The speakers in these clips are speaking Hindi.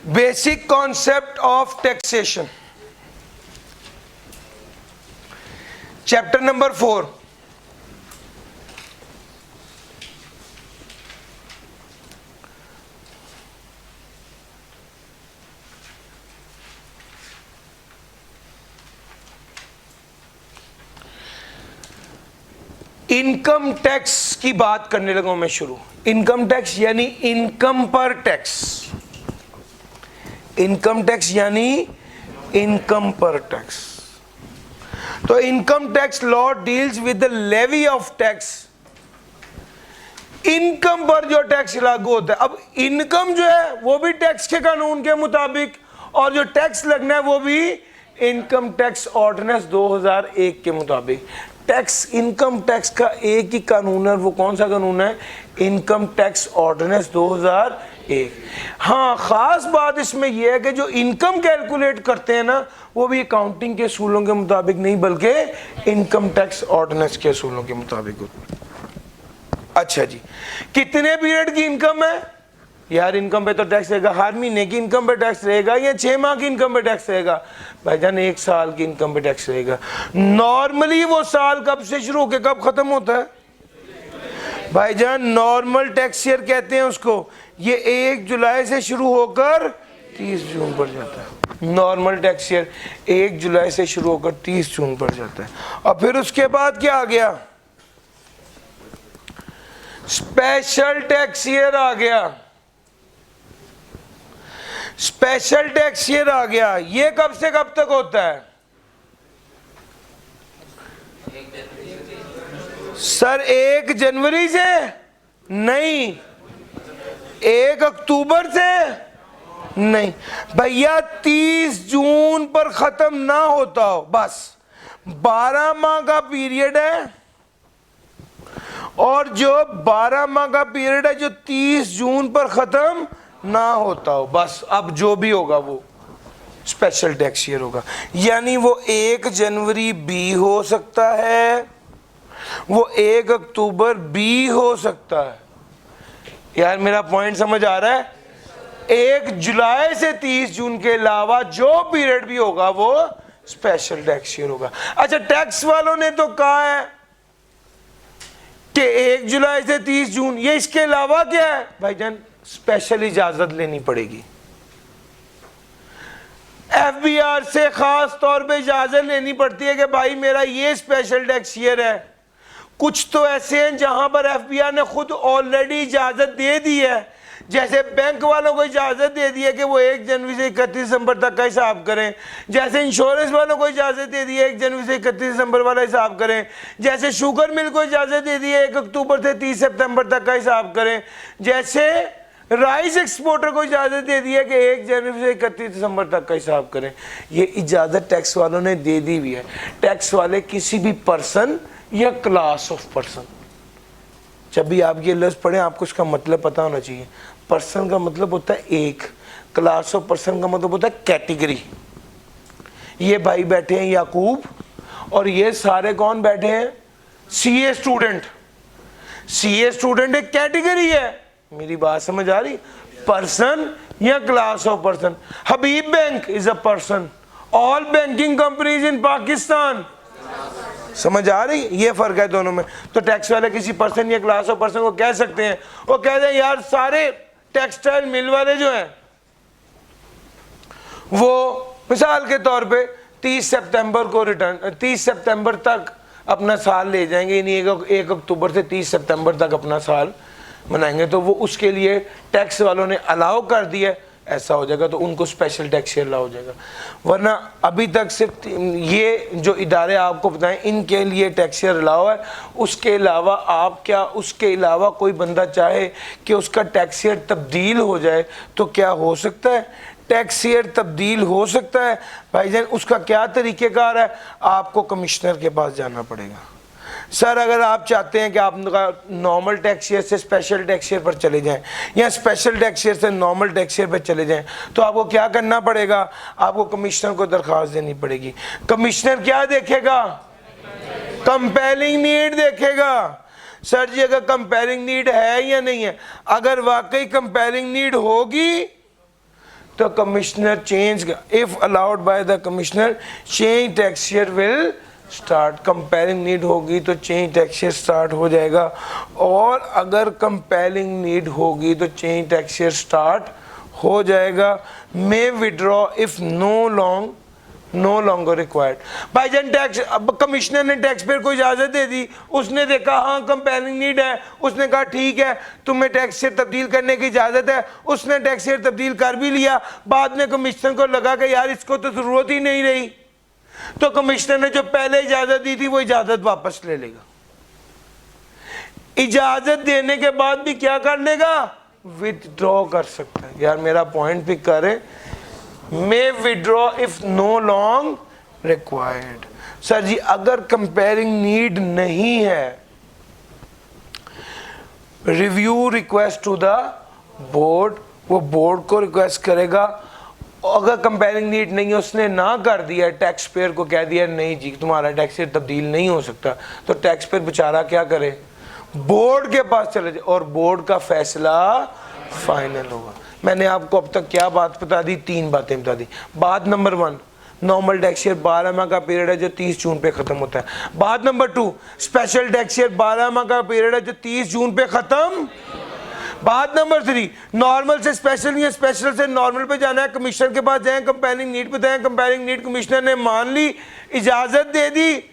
Basic concept of taxation, chapter number 4। Income tax की बात करने लगा मैं शुरू। इनकम टैक्स यानी इनकम पर टैक्स, इनकम टैक्स यानी इनकम पर टैक्स। तो income tax law deals with the levy of tax, income पर जो टैक्स लागू होता है। अब इनकम जो है वो भी टैक्स के कानून के मुताबिक, और जो टैक्स लगना है वो भी इनकम टैक्स ऑर्डिनेंस 2001 के मुताबिक। टैक्स, इनकम टैक्स का एक ही कानून है, वो कौन सा कानून है? Income tax ordinance 2001। हाँ, खास बात इसमें यह है कि जो इनकम कैलकुलेट करते हैं ना, वो भी अकाउंटिंग के असूलों के मुताबिक नहीं बल्कि इनकम टैक्स ऑर्डिनेंस के असूलों के मुताबिक होता है। अच्छा जी, कितने पीरियड की इनकम है? यार इनकम पे तो टैक्स रहेगा, हर महीने की इनकम पे टैक्स रहेगा या 6 माह की इनकम पे टैक्स रहेगा? भाईजान 1 साल की इनकम पे टैक्स रहेगा। नॉर्मली वो साल कब से शुरू होकर कब खत्म होता है? भाईजान नॉर्मल टैक्स ईयर कहते हैं उसको। ये 1 जुलाई से शुरू होकर 30 जून पर जाता है। नॉर्मल टैक्स ईयर 1 जुलाई से शुरू होकर 30 जून पर जाता है। और फिर उसके बाद क्या आ गया? स्पेशल टैक्स ईयर आ गया। स्पेशल टैक्स ईयर आ गया। ये कब से कब तक होता है? सर 1 जनवरी से नहीं, 1 अक्टूबर से नहीं भैया, 30 जून पर खत्म ना होता हो, बस 12 माह का पीरियड है। और जो 12 माह का पीरियड है जो 30 जून पर खत्म ना होता हो, बस अब जो भी होगा वो स्पेशल टैक्स ईयर होगा। यानी वो 1 जनवरी भी हो सकता है, वो 1 अक्टूबर भी हो सकता है। यार मेरा पॉइंट समझ आ रहा है? 1 जुलाई से 30 जून के अलावा जो पीरियड भी होगा वो स्पेशल टैक्स ईयर होगा। अच्छा, टैक्स वालों ने तो कहा है कि 1 जुलाई से 30 जून, ये इसके अलावा क्या है? भाईजान स्पेशल इजाजत लेनी पड़ेगी। एफबीआर से खास तौर पे इजाजत लेनी पड़ती है कि भाई मेरा ये स्पेशल टैक्स ईयर है। कुछ तो ऐसे हैं जहां पर एफबीआर ने खुद ऑलरेडी इजाजत दे दी है, जैसे बैंक वालों को इजाजत दे दी है कि वो 1 जनवरी से 31 दिसंबर तक का हिसाब करें, जैसे इंश्योरेंस वालों को इजाजत दे दी है 1 जनवरी से 31 दिसंबर वाला हिसाब करें, जैसे शुगर मिल को इजाजत दे दी है 1 अक्टूबर से 30 सितंबर तक का हिसाब करें, जैसे राइस एक्सपोर्टर को इजाजत दे दी है कि 1 जनवरी से 31 दिसंबर तक का हिसाब करें। ये इजाजत टैक्स वालों ने दे दी हुई है। टैक्स वाले किसी भी पर्सन या क्लास ऑफ पर्सन, जब भी आप ये लफ्ज़ पढ़ें आपको इसका मतलब पता होना चाहिए। पर्सन का मतलब होता है एक, क्लास ऑफ पर्सन का मतलब होता है कैटेगरी। ये भाई बैठे हैं याकूब, और ये सारे कौन बैठे हैं? CA student. सीए स्टूडेंट एक कैटेगरी है। मेरी बात समझ आ रही? पर्सन या class of person. Habib bank is a person. All banking companies in Pakistan, समझ आ रही? ये फर्क है दोनों में। तो टैक्स वाले किसी पर्सन या क्लास ऑफ पर्सन को कह सकते हैं, वो कहते हैं यार सारे टेक्सटाइल मिल वाले जो हैं वो मिसाल के तौर पे 30 सितंबर को रिटर्न, 30 सितंबर तक अपना साल ले जाएंगे, यानी 1 अक्टूबर से 30 सितंबर तक अपना साल मनाएंगे। तो वो उसके लिए टैक्स वालों ने अलाउ कर दिया, ऐसा हो जाएगा तो उनको स्पेशल टैक्स ईयर अलाउ हो जाएगा। वरना अभी तक सिर्फ ये जो इदारे आपको बताएं इनके लिए टैक्स ईयर अलाउ है। उसके अलावा आप क्या, उसके अलावा कोई बंदा चाहे कि उसका टैक्स ईयर तब्दील हो जाए तो क्या हो सकता है? टैक्स ईयर तब्दील हो सकता है। भाईजान उसका क्या तरीक़ेकार है? आपको कमिश्नर के पास जाना पड़ेगा। सर अगर आप चाहते हैं कि आप नॉर्मल टैक्स ईयर से स्पेशल टैक्स ईयर पर चले जाएं या स्पेशल टैक्स ईयर से नॉर्मल टैक्स ईयर पर चले जाएं, तो आपको क्या करना पड़ेगा? आपको कमिश्नर को दरख्वास्त देनी पड़ेगी। कमिश्नर क्या देखेगा? कंपेलिंग नीड देखेगा। सर जी अगर कंपेलिंग नीड है या नहीं है, अगर वाकई कंपेलिंग नीड होगी तो commissioner change, if allowed by the commissioner change tax year will start. Compelling need होगी तो चेंज टैक्स ईयर स्टार्ट हो जाएगा, और अगर कंपेलिंग नीड होगी तो चेंज टैक्स ईयर स्टार्ट हो जाएगा। May withdraw if no longer required. भाईजान टैक्स, अब कमिश्नर ने टैक्स पेयर को इजाजत दे दी, उसने देखा हाँ कंपेलिंग नीड है, उसने कहा ठीक है तुम्हें टैक्स शेयर तब्दील करने की इजाजत है, उसने टैक्स शेयर तब्दील कर भी लिया। बाद में कमिश्नर को लगा कि यार इसको तो जरूरत ही नहीं रही, तो कमिश्नर ने जो पहले इजाजत दी थी वो इजाजत वापस ले लेगा। इजाजत देने के बाद भी क्या कर लेगा, विथड्रॉ कर सकता है। यार मेरा पॉइंट पिक करें, may withdraw if no long required. Sir जी अगर कंपेयरिंग नीड नहीं है, review request to the board, वो बोर्ड को रिक्वेस्ट करेगा। अगर कंपेयरिंग नीड नहीं है, उसने ना कर दिया, टैक्स पेयर को कह दिया नहीं जी तुम्हारा टैक्स शेयर तब्दील नहीं हो सकता, तो टैक्स पेयर बेचारा क्या करे, बोर्ड के पास चले जाए और बोर्ड का फैसला फाइनल होगा। मैंने आपको अब तक क्या बात बता दी, 3 बातें बता दी। बात नंबर 1, नॉर्मल टैक्स ईयर 12 माह का पीरियड है जो 30 जून पे खत्म होता है। बात नंबर 2, स्पेशल टैक्स ईयर 12 माह का पीरियड है जो 30 जून पे खत्म। बात नंबर 3, नॉर्मल से स्पेशल या स्पेशल से नॉर्मल पे जाना है, कमिश्नर के पास जाए, कंपेयरिंग नीड बताएं, कंपेयरिंग नीड कमिश्नर ने मान ली, इजाजत दे दी,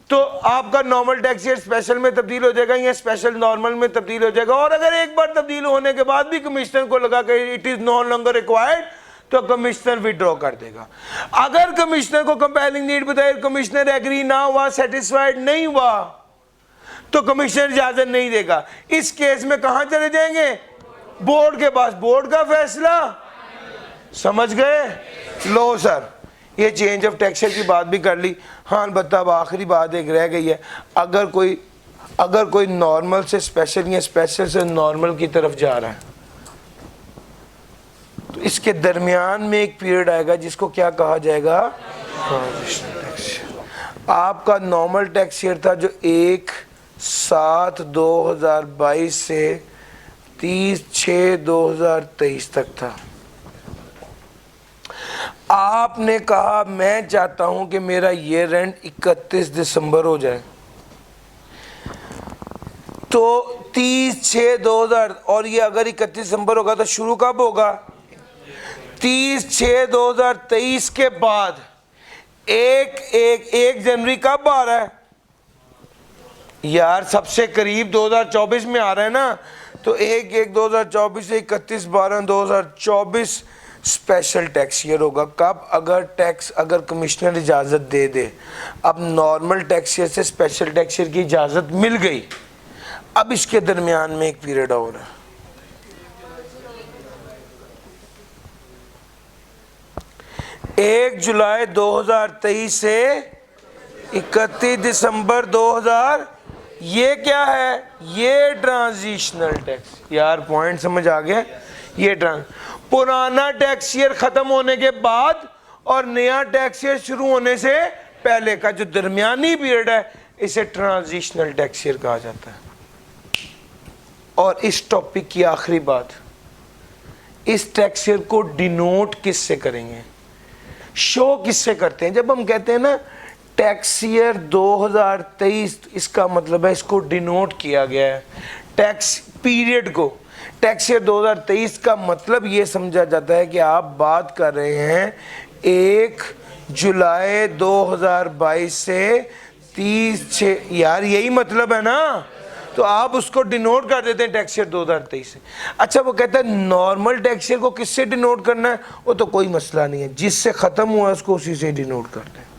तो आपका नॉर्मल टैक्स ईयर स्पेशल में तब्दील हो जाएगा या स्पेशल नॉर्मल में तब्दील हो जाएगा। और अगर एक बार तब्दील होने के बाद भी कमिश्नर को लगा कि it is no longer required, तो कमिश्नर विड्रॉ कर देगा। अगर कमिश्नर को कंपेयरिंग नीड बताए, कमिश्नर एग्री ना हुआ, सेटिस्फाइड नहीं हुआ, तो कमिश्नर इजाजत नहीं देगा। इस केस में कहां चले जाएंगे, बोर्ड के पास, बोर्ड का फैसला। समझ गए? लो सर, ये चेंज ऑफ टैक्स की बात भी कर ली। हाँ अलबत्ता अब आखिरी बात एक रह गई है, अगर कोई नॉर्मल से स्पेशल या स्पेशल से नॉर्मल की तरफ जा रहा है, तो इसके दरमियान में एक पीरियड आएगा जिसको क्या कहा जाएगा, ट्रांजिशनल टैक्स। आपका नॉर्मल टैक्स ईयर था जो 1/7/2022 से 30/6/2023 तक था। आपने कहा मैं चाहता हूं कि मेरा ईयर एंड 31 दिसंबर हो जाए, तो 30/6/2000, और ये अगर 31 दिसंबर होगा तो शुरू कब होगा, 30/6/2023 के बाद 1 जनवरी कब आ रहा है यार, सबसे करीब 2024 में आ रहा है ना, तो 1/1/2024 से 31/12/2024 स्पेशल टैक्स ईयर होगा। कब, अगर कमिश्नर इजाज़त दे दे। अब नॉर्मल टैक्स ईयर से स्पेशल टैक्स ईयर की इजाज़त मिल गई, अब इसके दरमियान में एक पीरियड और है, एक जुलाई 2023 से 31 दिसंबर 2000। ये क्या है, ये ट्रांजिशनल टैक्स। यार पॉइंट समझ आ गया, ये पुराना टैक्स ईयर खत्म होने के बाद और नया टैक्स ईयर शुरू होने से पहले का जो दरमियानी पीरियड है, इसे ट्रांजिशनल टैक्स ईयर कहा जाता है। और इस टॉपिक की आखिरी बात, इस टैक्स ईयर को डिनोट किससे करेंगे, शो किससे करते हैं। जब हम कहते हैं ना टैक्स ईयर 2023, इसका मतलब है इसको डिनोट किया गया है, टैक्स पीरियड को। टैक्स ईयर 2023 का मतलब ये समझा जाता है कि आप बात कर रहे हैं 1 जुलाई 2022 से 30/6, यार यही मतलब है ना, तो आप उसको डिनोट कर देते हैं टैक्स ईयर 2023 से। अच्छा वो कहता है नॉर्मल टैक्स ईयर को किससे डिनोट करना है, वो तो कोई मसला नहीं है, जिससे खत्म हुआ है उसको उसी से डिनोट करते हैं।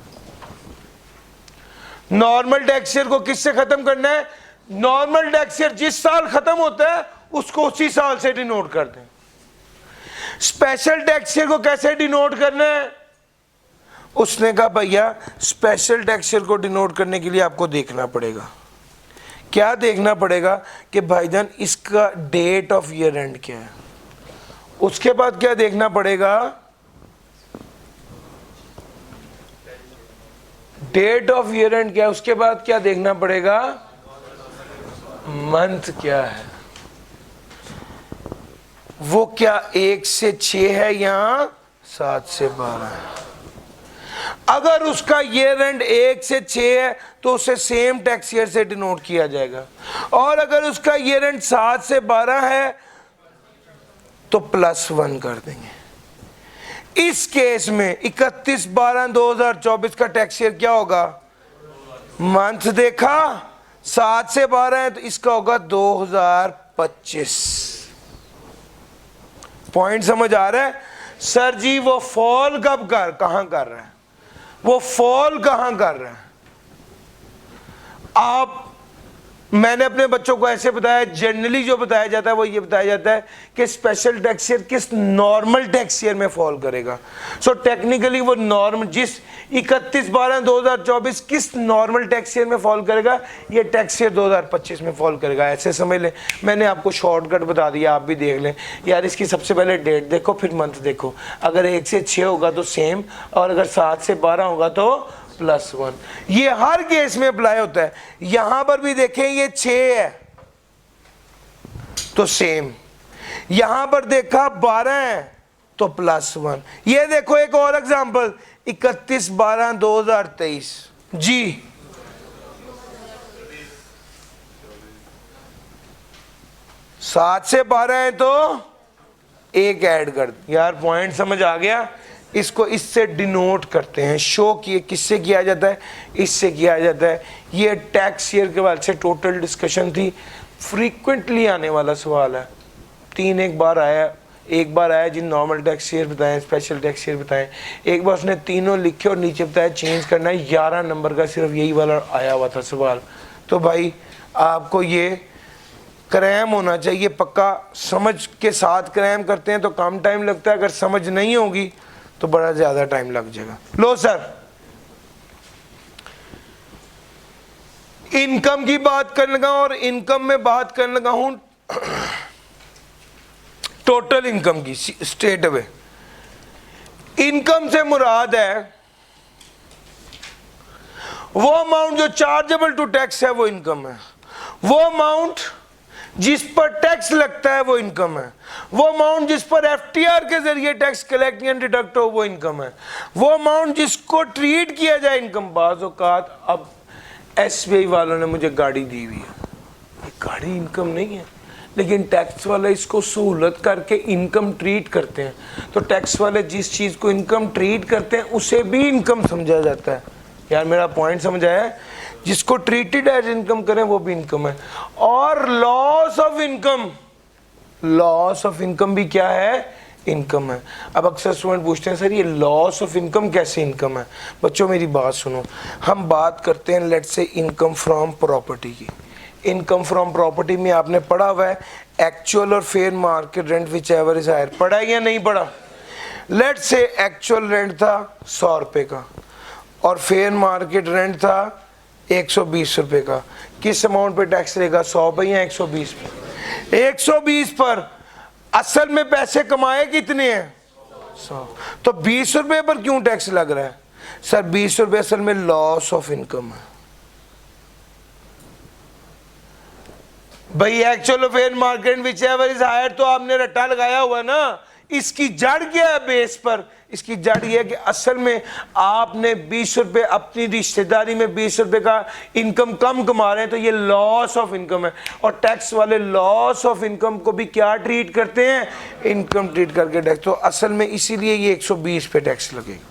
नॉर्मल टैक्स ईयर को किससे खत्म करना है, नॉर्मल टैक्स ईयर जिस साल खत्म होता है उसको उसी साल से डिनोट करते हैं। स्पेशल टैक्स ईयर को कैसे डिनोट करना है, उसने कहा भैया स्पेशल टैक्स ईयर को डिनोट करने के लिए आपको देखना पड़ेगा, क्या देखना पड़ेगा कि भाईजान इसका डेट ऑफ ईयर एंड क्या है। उसके बाद क्या देखना पड़ेगा, डेट ऑफ ईयर एंड क्या है। उसके बाद क्या देखना पड़ेगा, मंथ क्या है। वो क्या 1 से 6 है या 7 से 12 है? अगर उसका ईयर एंड 1 से 6 है तो उसे सेम टैक्स ईयर से डिनोट किया जाएगा, और अगर उसका ईयर एंड 7 से 12 है तो +1 कर देंगे। इस केस में 31/12/2024 का टैक्स ईयर क्या होगा? मंथ देखा 7 से 12 है तो इसका होगा 2025। पॉइंट समझ आ रहा है? सर जी वो फॉल कहां कर रहा है? वो फॉल कहां कर रहा है? मैंने अपने बच्चों को ऐसे बताया, जनरली जो बताया जाता है वो ये बताया जाता है कि स्पेशल टैक्स ईयर किस नॉर्मल टैक्स ईयर में फॉल करेगा। सो टेक्निकली वो नॉर्मल जिस 31/12/2024 किस नॉर्मल टैक्स ईयर में फॉल करेगा, ये टैक्स ईयर 2025 में फॉल करेगा। ऐसे समझ लें, मैंने आपको शॉर्टकट बता दिया, आप भी देख लें यार। इसकी सबसे पहले डेट देखो, फिर मंथ देखो। अगर 1 से 6 होगा तो सेम, और अगर 7 से 12 होगा तो +1। ये हर केस में अप्लाई होता है। यहां पर भी देखें ये 6 है तो सेम, यहां पर देखा 12 है तो +1। ये देखो एक और एग्जांपल 31/12/2023 जी, सात से 12 है तो 1 ऐड कर। यार पॉइंट समझ आ गया? इसको इससे डिनोट करते हैं, शो किए किससे किया जाता है? इससे किया जाता है। ये टैक्स ईयर के बाद से टोटल डिस्कशन थी, फ्रीक्वेंटली आने वाला सवाल है। एक बार आया जिन नॉर्मल टैक्स ईयर बताएं, स्पेशल टैक्स ईयर बताएं, एक बार उसने तीनों लिखे और नीचे बताया चेंज करना है। 11 नंबर का सिर्फ यही वाला आया हुआ था सवाल। तो भाई आपको ये क्रैम होना चाहिए पक्का, समझ के साथ क्रैम करते हैं तो कम टाइम लगता है, अगर समझ नहीं होगी तो बड़ा ज्यादा टाइम लग जाएगा। लो सर, इनकम की बात करने लगा, और इनकम में बात करने लगा हूं टोटल इनकम की। स्ट्रेट अवे इनकम से मुराद है वो अमाउंट जो चार्जेबल टू टैक्स है, वो इनकम है। वो अमाउंट जिस पर टैक्स लगता है वो इनकम है। वो अमाउंट जिस पर एफटीआर के जरिए टैक्स कलेक्ट या डिडक्ट हो वो इनकम है। वो अमाउंट जिसको ट्रीट किया जाए इनकम। बाज़ औक़ात अब एसबीआई वालों ने मुझे गाड़ी दी हुई है, ये गाड़ी इनकम नहीं है, लेकिन टैक्स वाले इसको सहूलत करके इनकम ट्रीट करते हैं। तो टैक्स वाले जिस चीज़ को इनकम ट्रीट करते हैं उसे भी इनकम समझा जाता है। यार मेरा पॉइंट समझ आया? जिसको ट्रीटेड एज इनकम करें वो भी इनकम है। और लॉस ऑफ इनकम भी क्या है? इनकम है। अब अक्सर स्टूडेंट पूछते हैं सर ये लॉस ऑफ इनकम कैसे इनकम है? बच्चों मेरी बात सुनो, हम बात करते हैं लेट्स से इनकम फ्रॉम प्रॉपर्टी की। इनकम फ्रॉम प्रॉपर्टी में आपने पढ़ा हुआ है एक्चुअल और fair market rent whichever is higher. पढ़ा है या नहीं पढ़ा? लेट्स से एक्चुअल रेंट था 100 रुपये का और फेयर मार्केट रेंट था 120 रुपये का। किस अमाउंट पे टैक्स लेगा? 100 पे या 120 पे? 120 पर। असल में पैसे कमाए कितने हैं? 100। तो 20 रुपये पर क्यों टैक्स लग रहा है? सर 20 रुपये असल में लॉस ऑफ इनकम है। भाई actual fair market whichever is higher तो आपने रट्टा लगाया हुआ ना। इसकी जड़ क्या है? बेस पर इसकी जड़ ये है कि असल में आपने 20 रुपये अपनी रिश्तेदारी में 20 रुपये का इनकम कम कमा रहे हैं, तो ये लॉस ऑफ इनकम है। और टैक्स वाले लॉस ऑफ इनकम को भी क्या ट्रीट करते हैं? इनकम ट्रीट करके टैक्स। तो असल में इसीलिए ये 120 पे टैक्स लगेगा।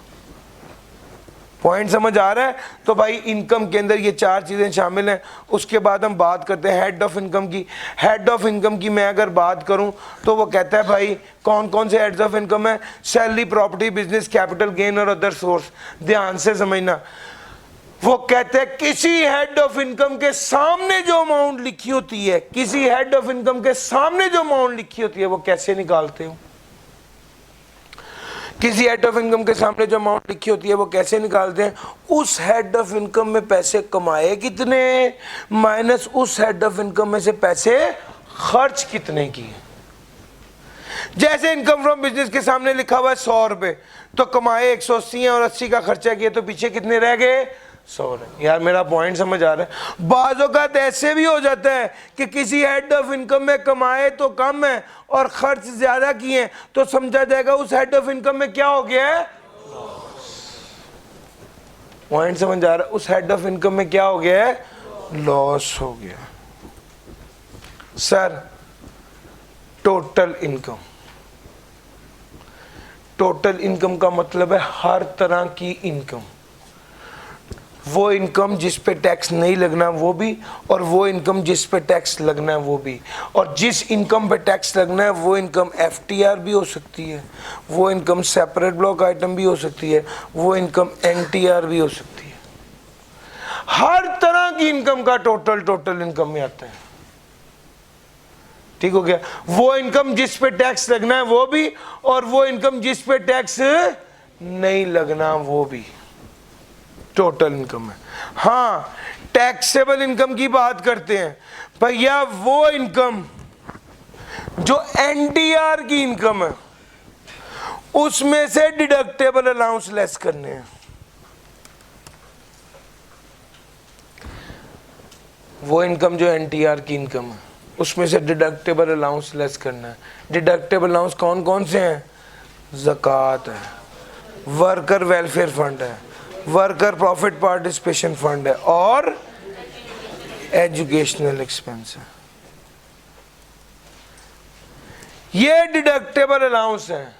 पॉइंट समझ आ रहा है? तो भाई इनकम के अंदर ये 4 चीज़ें शामिल हैं। उसके बाद हम बात करते हैं हेड ऑफ इनकम की। हेड ऑफ इनकम की मैं अगर बात करूं तो वो कहता है भाई कौन कौन से हेड्स ऑफ इनकम है? Salary, property, business, capital gain और अदर सोर्स। ध्यान से समझना, वो कहते हैं किसी हेड ऑफ इनकम के सामने जो अमाउंट लिखी होती है, किसी हेड ऑफ इनकम के सामने जो अमाउंट लिखी होती है वो कैसे निकालते हो? किसी हेड ऑफ इनकम के सामने जो अमाउंट लिखी होती है वो कैसे निकालते हैं? उस हेड ऑफ इनकम में पैसे कमाए कितने माइनस उस हेड ऑफ इनकम में से पैसे खर्च कितने किए। जैसे इनकम फ्रॉम बिजनेस के सामने लिखा हुआ है 100 रुपये, तो कमाए 180 हैं और 80 का खर्चा किया, तो पीछे कितने रह गए? 100 है। यार मेरा पॉइंट समझ आ रहा है। बाज़ औक़ात ऐसे भी हो जाता है कि किसी हेड ऑफ इनकम में कमाए तो कम है और खर्च ज्यादा किए तो समझा जाएगा उस हेड ऑफ इनकम में क्या हो गया है, पॉइंट समझ आ रहा है, उस हेड ऑफ इनकम में क्या हो गया है, लॉस हो गया। Sir total income, total income का मतलब है हर तरह की इनकम, वो इनकम जिस पे टैक्स नहीं लगना वो भी, और वो इनकम जिस पे टैक्स लगना है वो भी। और जिस इनकम पे टैक्स लगना है वो इनकम एफटीआर भी हो सकती है, वो इनकम सेपरेट ब्लॉक आइटम भी हो सकती है, वो इनकम एनटीआर भी हो सकती है। हर तरह की इनकम का टोटल इनकम में आता है। ठीक हो गया। वो इनकम जिस पे टैक्स लगना है वो भी, और वो इनकम जिस पे टैक्स नहीं लगना वो भी टोटल इनकम है। हाँ, टैक्सेबल इनकम की बात करते हैं भैया, वो इनकम जो एनटीआर की इनकम है उसमें से डिडक्टेबल अलाउंस लेस करने हैं। वो इनकम जो एनटीआर की इनकम है उसमें से डिडक्टेबल अलाउंस लेस करना है। डिडक्टेबल अलाउंस कौन कौन से हैं, ज़कात है, वर्कर वेलफेयर फंड है, वर्कर प्रॉफिट पार्टिसिपेशन फंड है, और एजुकेशनल एक्सपेंस है। ये डिडक्टेबल अलाउंस है।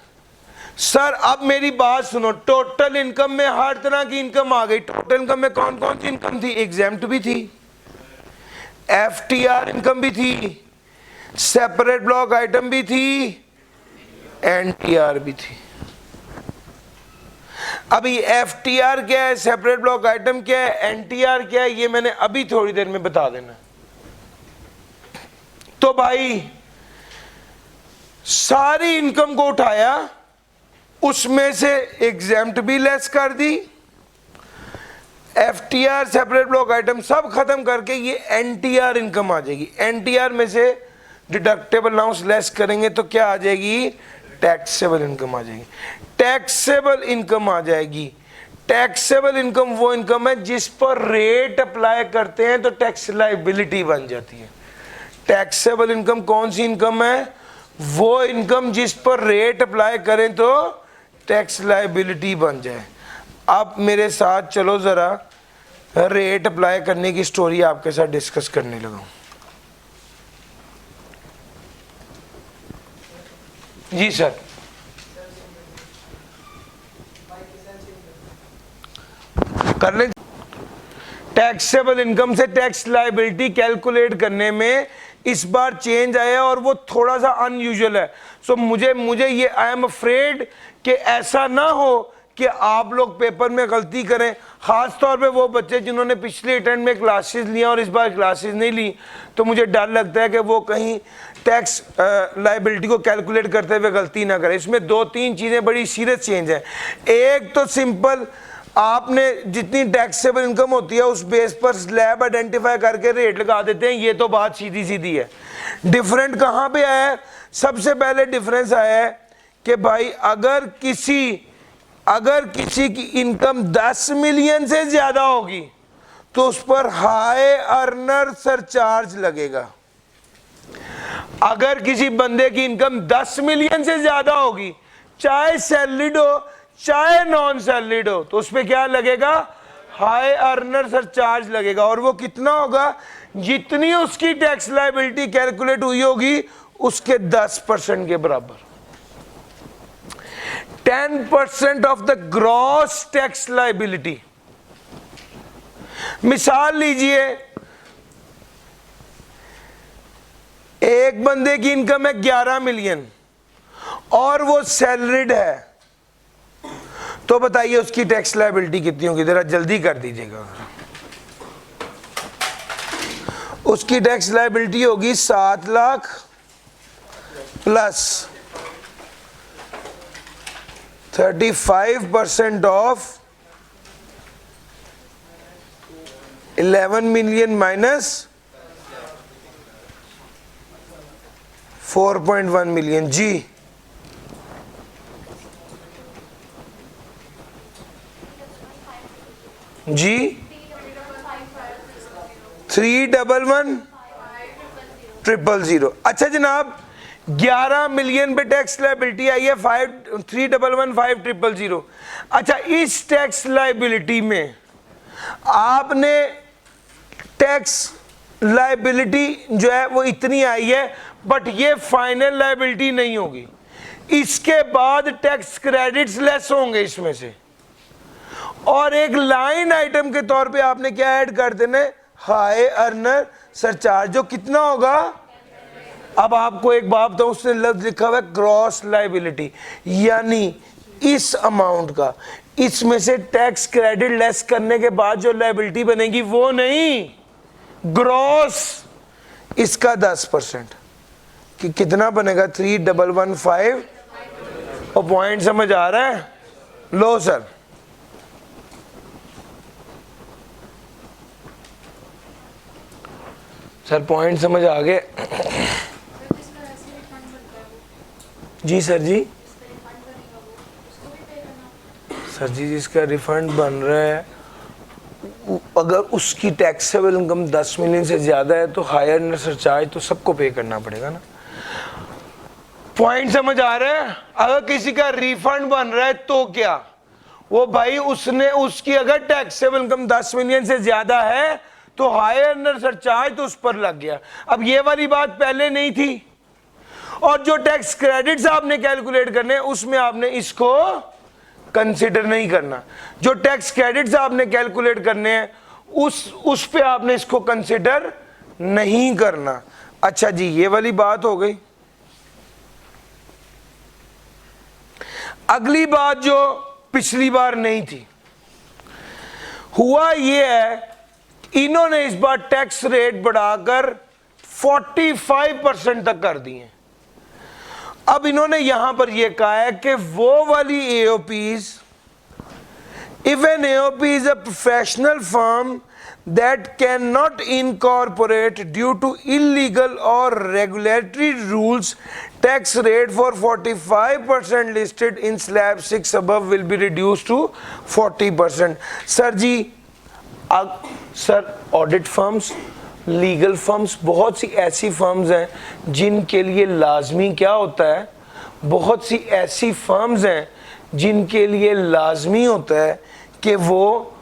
सर अब मेरी बात सुनो, टोटल इनकम में हर तरह की इनकम आ गई। टोटल इनकम में कौन कौन सी इनकम थी, एग्जेम्प्ट भी थी, एफटीआर इनकम भी थी, सेपरेट ब्लॉक आइटम भी थी, एनटीआर भी थी। अभी एफटीआर क्या है, सेपरेट ब्लॉक आइटम क्या है, एनटीआर क्या है, ये मैंने अभी थोड़ी देर में बता देना। तो भाई सारी इनकम को उठाया, उसमें से एग्जेम्प्ट भी लेस कर दी, एफटीआर सेपरेट ब्लॉक आइटम सब खत्म करके ये एनटीआर इनकम आ जाएगी। एनटीआर में से डिडक्टेबल अलाउंस लेस करेंगे तो क्या आ जाएगी, टैक्सेबल इनकम आ जाएगी। टैक्सेबल इनकम आ जाएगी। टैक्सेबल इनकम वो इनकम है जिस पर रेट अप्लाई करते हैं तो टैक्स लायबिलिटी बन जाती है। टैक्सेबल इनकम कौन सी इनकम है, वो इनकम जिस पर रेट अप्लाई करें तो टैक्स लायबिलिटी बन जाए। आप मेरे साथ चलो जरा, रेट अप्लाई करने की स्टोरी आपके साथ डिस्कस करने लगा। जी सर, कर ले। टैक्सेबल इनकम से टैक्स लायबिलिटी कैलकुलेट करने में इस बार चेंज आया और वो थोड़ा सा अनयूजुअल है। सो मुझे ये आई एम अफ्रेड कि ऐसा ना हो कि आप लोग पेपर में गलती करें, ख़ास तौर पे वो बच्चे जिन्होंने पिछले अटेम्प्ट में क्लासेस लिया और इस बार क्लासेस नहीं ली, तो मुझे डर लगता है कि वो कहीं टैक्स लायबिलिटी को कैलकुलेट करते हुए गलती ना करें। इसमें दो तीन चीज़ें बड़ी सीरियस चेंज हैं। एक तो सिंपल, आपने जितनी टैक्सेबल इनकम होती है उस बेस पर स्लैब आइडेंटिफाई करके रेट लगा देते हैं, ये तो बात सीधी सीधी है। डिफरेंट कहाँ पे आया है, सबसे पहले डिफरेंस आया है कि भाई अगर किसी की इनकम 10 मिलियन से ज्यादा होगी तो उस पर हाई अर्नर सरचार्ज लगेगा। अगर किसी बंदे की इनकम 10 मिलियन से ज्यादा होगी, चाहे सैलरीड हो चाहे नॉन सैलरीड हो, तो उस पर क्या लगेगा, हाई अर्नर सरचार्ज लगेगा। और वो कितना होगा, जितनी उसकी टैक्स लायबिलिटी कैलकुलेट हुई होगी उसके 10% के बराबर। 10% of the gross tax liability. मिसाल लीजिए, एक बंदे की इनकम है 11 मिलियन और वो सैलरीड है, तो बताइए उसकी टैक्स लायबिलिटी कितनी होगी, जरा जल्दी कर दीजिएगा। उसकी टैक्स लायबिलिटी होगी 7 lakh plus 35% of 11 million minus 4.1 million. जी जी 311,000,000। अच्छा जनाब 11 मिलियन पे टैक्स लाइबिलिटी आई है 311,500,000। अच्छा इस टैक्स लाइबिलिटी में आपने टैक्स लाइबिलिटी जो है वो इतनी आई है, बट ये फाइनल लाइबिलिटी नहीं होगी। इसके बाद टैक्स क्रेडिट्स लेस होंगे इसमें से, और एक लाइन आइटम के तौर पे आपने क्या ऐड कर देना है, हाई अर्नर सरचार्ज, जो कितना होगा। अब आपको एक बात बताऊं, उसने लफ्ज लिखा हुआ है क्रॉस लाइबिलिटी, यानी इस अमाउंट का इसमें से टैक्स क्रेडिट लेस करने के बाद जो लाइबिलिटी बनेगी वो नहीं, ग्रॉस इसका 10%, कि कितना बनेगा 3,115। और पॉइंट समझ आ रहा है? लो सर पॉइंट समझ आ गए? जी सर जी, सर जी जिसका रिफंड बन रहा है अगर उसकी टैक्सेबल इनकम 10 मिलियन से ज़्यादा है तो हायर अर्नर सरचार्ज तो सबको पे करना पड़ेगा ना। पॉइंट समझ आ रहा है? अगर किसी का रिफंड बन रहा है तो क्या, वो भाई उसने उसकी अगर टैक्सेबल इनकम 10 मिलियन से ज़्यादा है तो हायर अर्नर सरचार्ज तो उस पर लग गया। अब ये वाली बात पहले नहीं थी। और जो टैक्स क्रेडिट्स आपने कैलकुलेट करने उसमें आपने इसको कंसिडर नहीं करना। जो टैक्स क्रेडिट्स आपने कैलकुलेट करने हैं उस पे आपने इसको कंसिडर नहीं करना। अच्छा जी ये वाली बात हो गई। अगली बात जो पिछली बार नहीं थी, हुआ ये है इन्होंने इस बार टैक्स रेट बढ़ाकर 45% तक कर दिए। अब इन्होंने यहां पर यह कहा है कि वो वाली AOPs, if an AOP is a professional firm that cannot incorporate due to illegal or regulatory rules, tax rate for 45% listed in slab 6 above will be reduced to 40%। Sir ji sir audit firms, legal firms, बहुत सी ऐसी फर्म्स हैं जिनके लिए लाजमी क्या होता है, बहुत सी ऐसी फर्म्स हैं जिनके लिए लाजमी होता है कि वो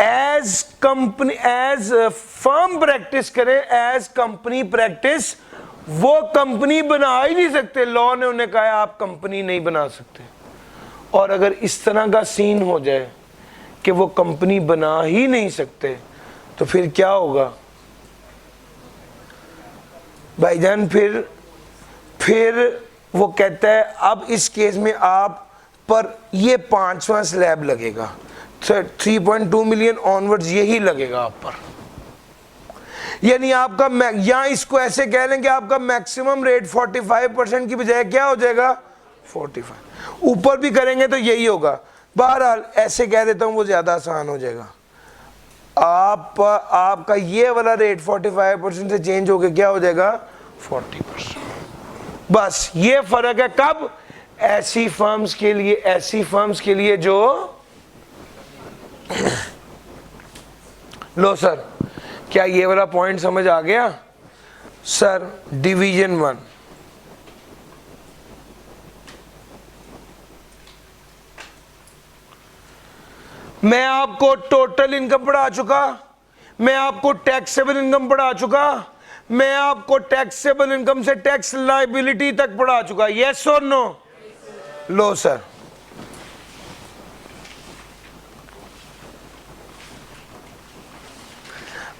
as company as firm practice करें, एज कंपनी प्रैक्टिस। वो कंपनी बना ही नहीं सकते, लॉ ने उन्हें कहा आप कंपनी नहीं बना सकते। और अगर इस तरह का सीन हो जाए कि वो कंपनी बना ही नहीं सकते तो फिर क्या होगा भाईजान? फिर वो कहता है अब इस केस में आप पर ये 5वां स्लैब लगेगा, 3.2 मिलियन ऑनवर्ड्स यही लगेगा आप पर। यानी आपका यहां इसको ऐसे कह लें कि आपका मैक्सिमम रेट 45% की बजाय क्या हो जाएगा 45। ऊपर भी करेंगे तो यही होगा। बहरहाल ऐसे कह देता हूं वो ज्यादा आसान हो जाएगा। आपका ये वाला रेट 45% से चेंज होकर क्या हो जाएगा 40%। बस ये फर्क है। कब? ऐसी फर्म्स के लिए, ऐसी फर्म्स के लिए जो लो सर क्या ये वाला पॉइंट समझ आ गया? सर डिवीजन 1, मैं आपको टोटल इनकम पढ़ा चुका, मैं आपको टैक्सेबल इनकम पढ़ा चुका, मैं आपको टैक्सेबल इनकम से टैक्स लायबिलिटी तक पढ़ा चुका। यस और नो? लो सर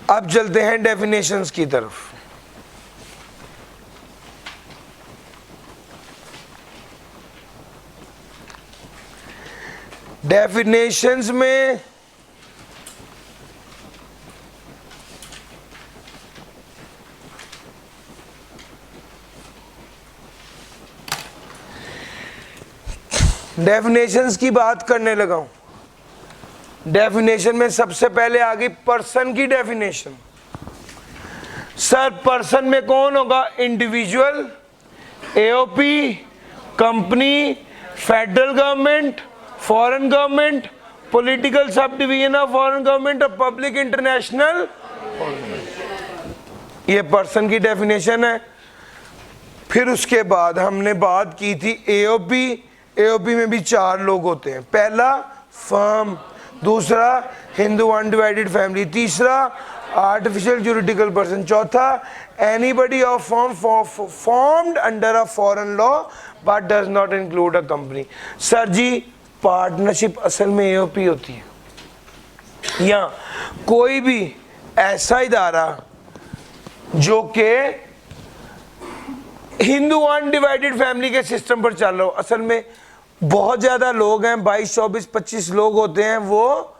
अब चलते हैं डेफिनेशंस की तरफ। डेफिनेशंस में डेफिनेशंस की बात करने लगा हूं। डेफिनेशन में सबसे पहले आ गई पर्सन की डेफिनेशन। सर पर्सन में कौन होगा? Individual, AOP, company, federal government, foreign government, political sub division of foreign government और पब्लिक इंटरनेशनल, ये पर्सन की डेफिनेशन है। फिर उसके बाद हमने बात की थी एओपी। एओपी में भी 4 लोग होते हैं। पहला फर्म, दूसरा हिंदू अनडिवाइडेड फैमिली, तीसरा आर्टिफिशियल ज्यूरिडिकल पर्सन, चौथा anybody of form formed under a foreign law but does not include a company. Sir ji partnership असल में एओपी होती है, या कोई भी ऐसा इदारा जो कि हिंदू अनडिवाइडेड फैमिली के सिस्टम पर चल रहा हो। असल में बहुत ज्यादा लोग हैं, 22, 24, 25 लोग होते हैं, वो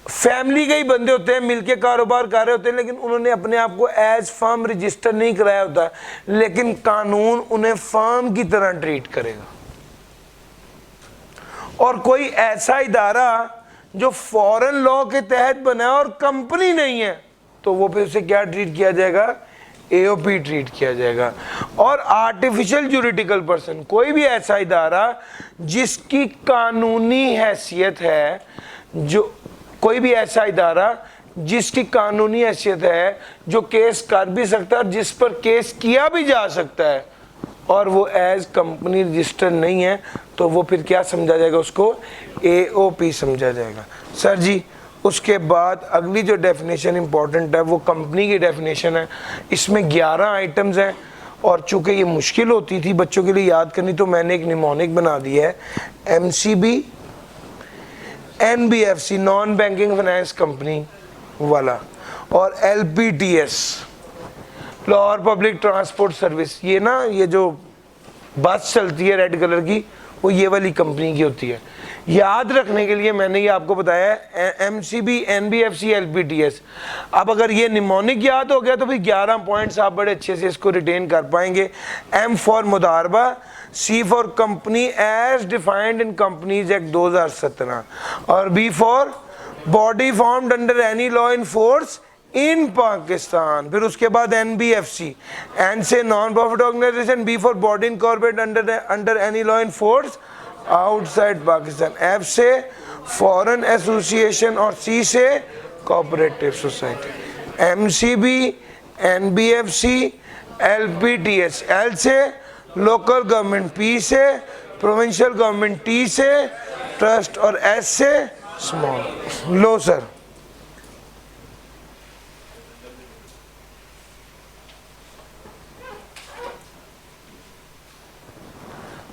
फैमिली के ही बंदे होते हैं, मिलके कारोबार कर रहे होते हैं, लेकिन उन्होंने अपने आप को एज फर्म रजिस्टर नहीं कराया होता, लेकिन कानून उन्हें फर्म की तरह ट्रीट करेगा। और कोई ऐसा इदारा जो फॉरेन लॉ के तहत बना है और कंपनी नहीं है, तो वो फिर उसे क्या ट्रीट किया जाएगा? एओपी ट्रीट किया जाएगा। और आर्टिफिशियल ज्यूरिडिकल पर्सन, कोई भी ऐसा इदारा जिसकी कानूनी हैसियत है, जो कोई भी ऐसा इदारा जिसकी कानूनी हैसियत है, जो केस कर भी सकता है और जिस पर केस किया भी जा सकता है, और वो एज कंपनी रजिस्टर नहीं है, तो वो फिर क्या समझा जाएगा? उसको एओपी समझा जाएगा। सर जी उसके बाद अगली जो डेफिनेशन इंपॉर्टेंट है वो कंपनी की डेफिनेशन है। इसमें 11 आइटम्स हैं, और चूंकि ये मुश्किल होती थी बच्चों के लिए याद करनी, तो मैंने एक निमोनिक बना दी है, MCB, NBFC non banking finance company वाला, और एलपीटीएस लाहौर पब्लिक ट्रांसपोर्ट सर्विस। ये ना, ये जो बस चलती है रेड कलर की, वो ये वाली कंपनी की होती है। याद रखने के लिए मैंने ये आपको बताया एमसीबी, एनबीएफसी, एलपीटीएस। अब अगर ये निमोनिक याद हो गया तो फिर 11 पॉइंट्स आप बड़े अच्छे से इसको रिटेन कर पाएंगे। एम फॉर मुदारबा, C for company as defined in companies act 2017, और B for body formed under any law in force in Pakistan. फिर उसके बाद एनबीएफसी, एन से non profit organisation, B for body incorporate under any law in force outside Pakistan, F से फॉरेन एसोसिएशन, और सी से cooperative society. MCB, NBFC, LPTS, L से लोकल गवर्नमेंट, पी से प्रोविंशियल गवर्नमेंट, टी से ट्रस्ट, और एस से स्मॉल। लो सर,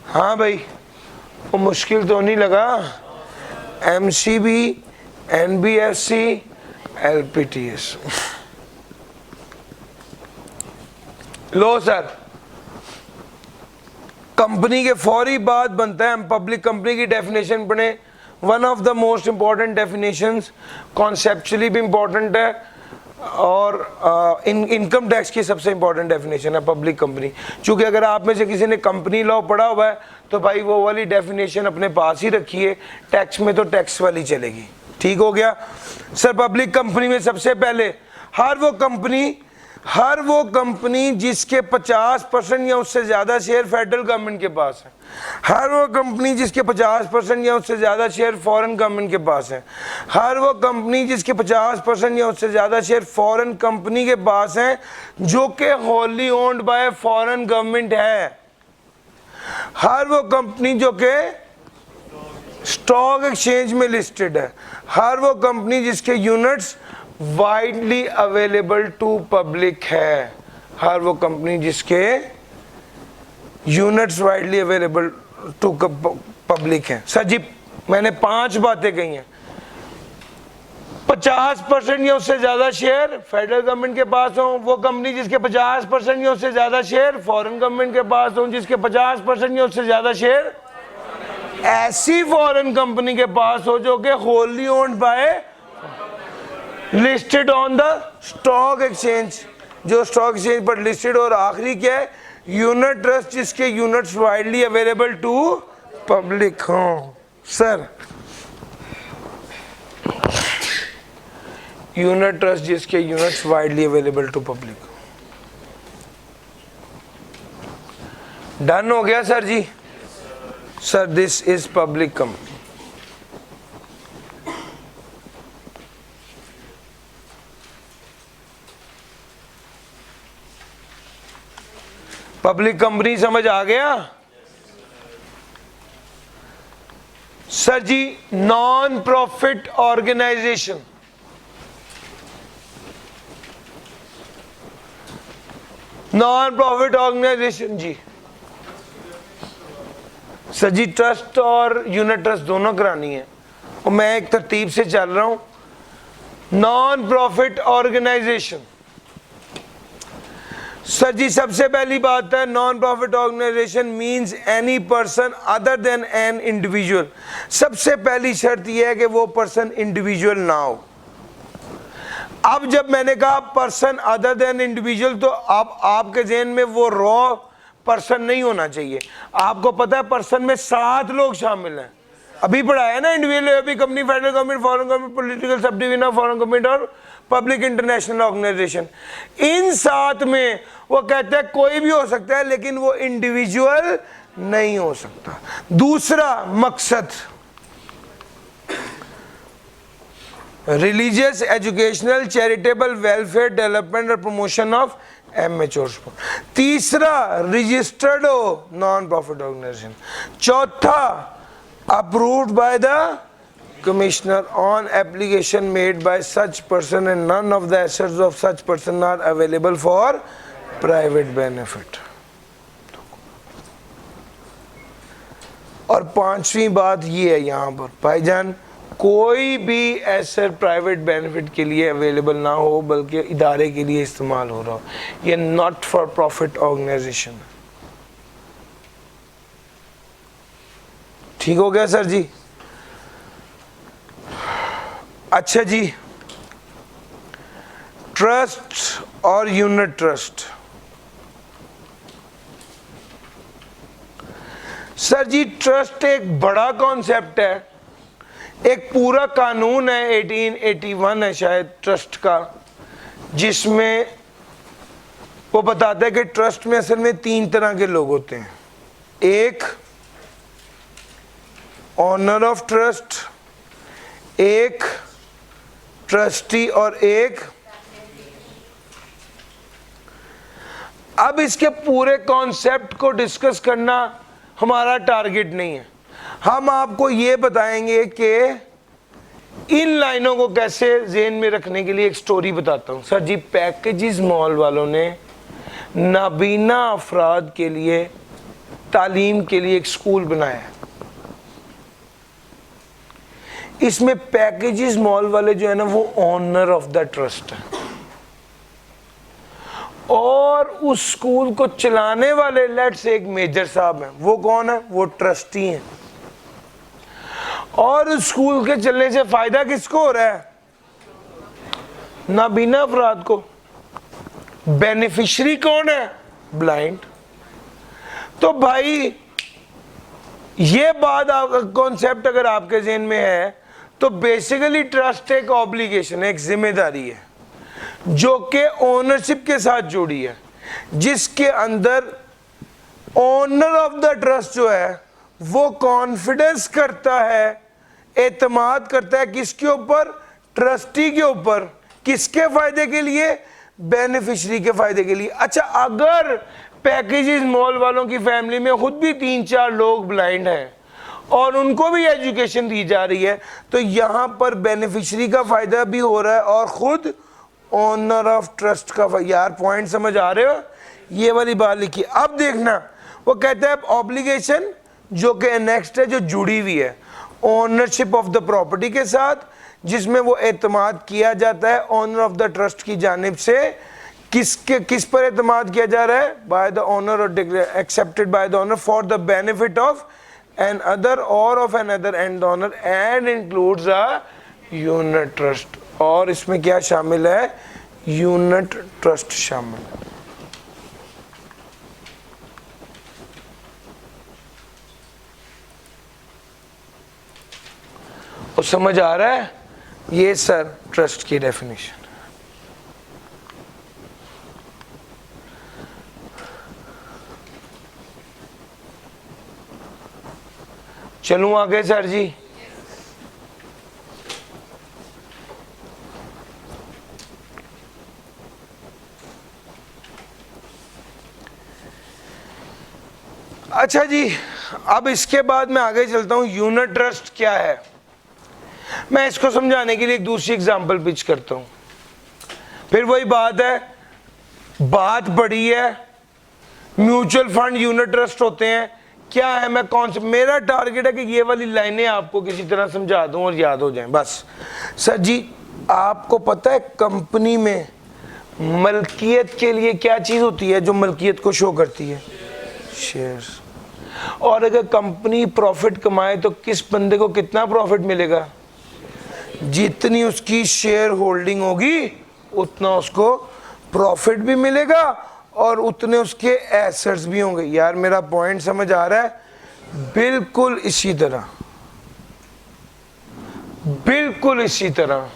हाँ भाई वो मुश्किल तो नहीं लगा। MCB, NBFC, LPTS. लो सर, कंपनी के फौरी बाद बनता है, हम पब्लिक कंपनी की डेफिनेशन पढ़े। One of the most important definitions, conceptually भी इंपॉर्टेंट है, और इनकम टैक्स की सबसे इंपॉर्टेंट डेफिनेशन है पब्लिक कंपनी। क्योंकि अगर आप में से किसी ने कंपनी लॉ पढ़ा हुआ है तो भाई वो वाली डेफिनेशन अपने पास ही रखिए, टैक्स में तो टैक्स वाली चलेगी। ठीक हो गया सर। पब्लिक कंपनी में सबसे पहले हर वो कंपनी जिसके 50% या उससे ज़्यादा शेयर फेडरल गवर्नमेंट के पास है, हर वो कंपनी जिसके 50% या उससे ज़्यादा शेयर फॉरेन गवर्नमेंट के पास है, हर वो कंपनी जिसके 50% या उससे ज़्यादा शेयर फॉरेन कंपनी के पास है जो कि wholly owned bye foreign government है, हर वो कंपनी जो कि स्टॉक एक्सचेंज में लिस्टेड है, हर वो कंपनी जिसके units widely available to public है, हर वो कंपनी जिसके units widely available to public है। सर जी मैंने 5 बातें कही हैं। 50% या उससे ज्यादा शेयर फेडरल गवर्नमेंट के पास हो, वो कंपनी जिसके 50% या उससे ज्यादा शेयर फॉरेन गवर्नमेंट के पास हो, जिसके 50% या उससे ज्यादा शेयर ऐसी फॉरेन कंपनी के पास हो जो कि wholly owned by listed on the stock exchange, जो स्टॉक एक्सचेंज पर लिस्टेड। और आखिरी क्या है? यूनिट ट्रस्ट जिसके units widely available to public हो। सर यूनिट ट्रस्ट जिसके units widely available to public. Done हो गया sir ji. Sir this is public company. Public company समझ आ गया सर जी? Non profit organisation, non profit organisation जी सर जी, ट्रस्ट और यूनिट ट्रस्ट दोनों करानी है और मैं एक तरतीब से चल रहा हूं। Non profit organisation sir ji, सबसे पहली बात है non profit organisation means any person other than an individual. सबसे पहली शर्त यह है कि वो पर्सन इंडिविजुअल ना हो। अब जब मैंने कहा पर्सन अदर देन इंडिविजुअल, तो अब आपके ज़हन में वो रॉ पर्सन नहीं होना चाहिए। आपको पता है पर्सन में 7 लोग शामिल हैं, अभी पढ़ाया ना, इंडिविजुअल, अभी company, federal government, foreign government, political sub division of foreign government और पब्लिक इंटरनेशनल ऑर्गेनाइजेशन। इन 7 में वो कहते हैं कोई भी हो सकता है लेकिन वो इंडिविजुअल नहीं हो सकता। दूसरा मकसद religious, educational, charitable, welfare, development और प्रमोशन ऑफ एमेच्योर स्पोर्ट। तीसरा रजिस्टर्ड हो नॉन प्रॉफिट ऑर्गेनाइजेशन। चौथा approved by the commissioner on application made by such person and none of the assets of such person are available for private benefit. और 5वीं बात ये है यहां पर भाईजान, कोई भी एसेट प्राइवेट बेनिफिट के लिए अवेलेबल ना हो बल्कि इदारे के लिए इस्तेमाल हो रहा हो। ये नॉट फॉर प्रॉफिट ऑर्गेनाइजेशन। ठीक हो गया सर जी? अच्छा जी, ट्रस्ट और यूनिट ट्रस्ट सर जी, ट्रस्ट एक बड़ा कॉन्सेप्ट है, एक पूरा कानून है, 1881 है शायद ट्रस्ट का, जिसमें वो बताता है कि ट्रस्ट में असल में 3 तरह के लोग होते हैं। एक ऑनर ऑफ ट्रस्ट, एक ट्रस्टी और एक। अब इसके पूरे कॉन्सेप्ट को डिस्कस करना हमारा टारगेट नहीं है। हम आपको ये बताएंगे कि इन लाइनों को कैसे ज़हन में रखने के लिए एक स्टोरी बताता हूँ। सर जी, पैकेजेस मॉल वालों ने नाबीना अफराद के लिए तालीम के लिए एक स्कूल बनाया है। इसमें पैकेजेस मॉल वाले जो है ना, वो ऑनर ऑफ द ट्रस्ट है और उस स्कूल को चलाने वाले लेट्स एक मेजर साहब हैं। वो कौन है? वो ट्रस्टी हैं। और उस स्कूल के चलने से फायदा किसको हो रहा है? नाबीना अफराद को। बेनिफिशियरी कौन है? ब्लाइंड। तो भाई ये बात कॉन्सेप्ट अगर आपके ज़हन में है तो बेसिकली ट्रस्ट एक ऑब्लिगेशन, एक जिम्मेदारी है जो कि ओनरशिप के साथ जुड़ी है, जिसके अंदर ओनर ऑफ द ट्रस्ट जो है वो कॉन्फिडेंस करता है, एतमाद करता है किसके ऊपर? ट्रस्टी के ऊपर। किसके फायदे के लिए? बेनिफिशियरी के फायदे के लिए। अच्छा, अगर पैकेजेस मॉल वालों की फैमिली में खुद भी 3-4 लोग ब्लाइंड हैं और उनको भी एजुकेशन दी जा रही है तो यहां पर बेनिफिशियरी का फायदा भी हो रहा है और खुद ओनर ऑफ ट्रस्ट का। यार पॉइंट समझ आ रहे हो? ये वाली बात लिखी। अब देखना, वो कहता है ऑब्लिगेशन जो कि नेक्स्ट है, जो जुड़ी हुई है ओनरशिप ऑफ द प्रॉपर्टी के साथ, जिसमें वो एतमाद किया जाता है ऑनर ऑफ द ट्रस्ट की जानिब से। किस पर एतमाद किया जा रहा है? By the owner or accepted by the owner for the benefit of another or of another and owner and includes a unit trust. और इसमें क्या शामिल है? यूनिट ट्रस्ट शामिल है। और समझ आ रहा है? ये सर ट्रस्ट की डेफिनेशन। चलूं आगे सर जी? अच्छा जी, अब इसके बाद मैं आगे चलता हूं। यूनिट ट्रस्ट क्या है, मैं इसको समझाने के लिए एक दूसरी एग्जांपल पिच करता हूं। फिर वही बात है, बात बड़ी है, म्यूचुअल फंड यूनिट ट्रस्ट होते हैं क्या है, मैं कौन से, मेरा टारगेट है कि ये वाली लाइनें आपको किसी तरह समझा दूं और याद हो जाएं बस। सर जी, आपको पता है कंपनी में मलकियत के लिए क्या चीज होती है जो मलकियत को शो करती है? शेयर्स। और अगर कंपनी प्रॉफिट कमाए तो किस बंदे को कितना प्रॉफिट मिलेगा? जितनी उसकी शेयर होल्डिंग होगी उतना उसको प्रॉफिट भी मिलेगा और उतने उसके एसेट्स भी होंगे। यार मेरा पॉइंट समझ आ रहा है? बिल्कुल इसी तरह, बिल्कुल इसी तरह।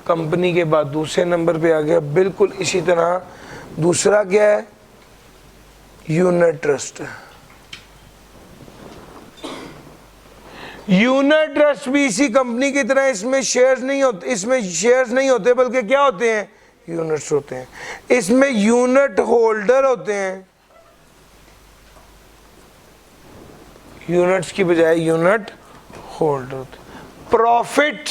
कंपनी के बाद दूसरे नंबर पे आ गया, बिल्कुल इसी तरह। दूसरा क्या है? Unit trust. यूनिट ट्रस्ट भी इसी कंपनी की तरह, इसमें शेयर्स नहीं होते, इसमें शेयर्स नहीं होते बल्कि क्या होते हैं? यूनिट्स होते हैं। इसमें यूनिट होल्डर होते हैं, यूनिट्स की बजाय यूनिट होल्डर होते हैं। प्रॉफिट,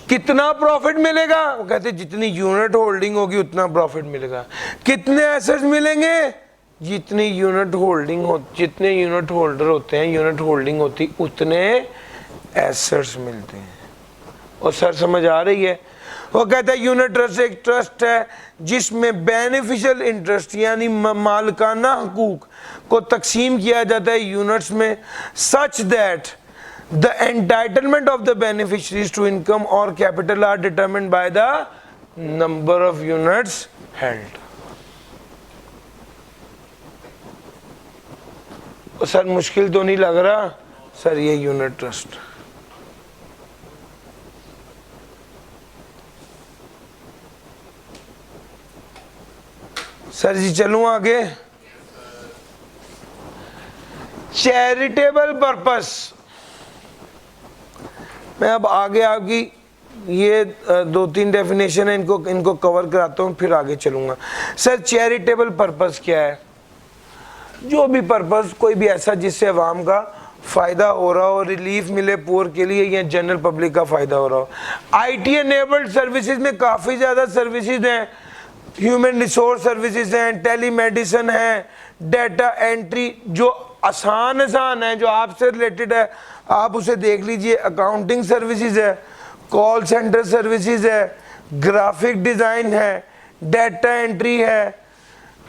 कितना प्रॉफिट मिलेगा? वो कहते हैं जितनी यूनिट होल्डिंग होगी उतना प्रॉफिट मिलेगा। कितने एसेट्स मिलेंगे? जितनी यूनिट होल्डिंग हो, जितने यूनिट होल्डर होते हैं, यूनिट होल्डिंग होती उतने एसेट्स मिलते हैं। और सर समझ आ रही है? वो कहता है यूनिट ट्रस्ट एक ट्रस्ट है जिसमें बेनिफिशियल इंटरेस्ट यानी मालिकाना हकूक को तकसीम किया जाता है यूनिट्स में, such that the entitlement of the beneficiaries to income or capital are determined by the number of units held. Sir मुश्किल तो नहीं लग रहा? सर ये यूनिट ट्रस्ट। सर जी चलूं आगे। चैरिटेबल पर्पस, मैं अब आगे आपकी ये 2-3 डेफिनेशन है, इनको कवर कराता हूं फिर आगे चलूंगा। सर चैरिटेबल पर्पस क्या है? जो भी पर्पस, कोई भी ऐसा जिससे अवाम का फ़ायदा हो रहा हो, रिलीफ मिले पुअर के लिए या जनरल पब्लिक का फ़ायदा हो रहा हो। आईटी एनेबल्ड सर्विसेज में काफ़ी ज़्यादा सर्विसेज हैं, ह्यूमन रिसोर्स सर्विसेज हैं, टेलीमेडिसिन है, डाटा एंट्री जो आसान है, जो आपसे रिलेटेड है आप उसे देख लीजिए, अकाउंटिंग सर्विसेज है, कॉल सेंटर सर्विसेज है, ग्राफिक डिज़ाइन है, डाटा एंट्री है,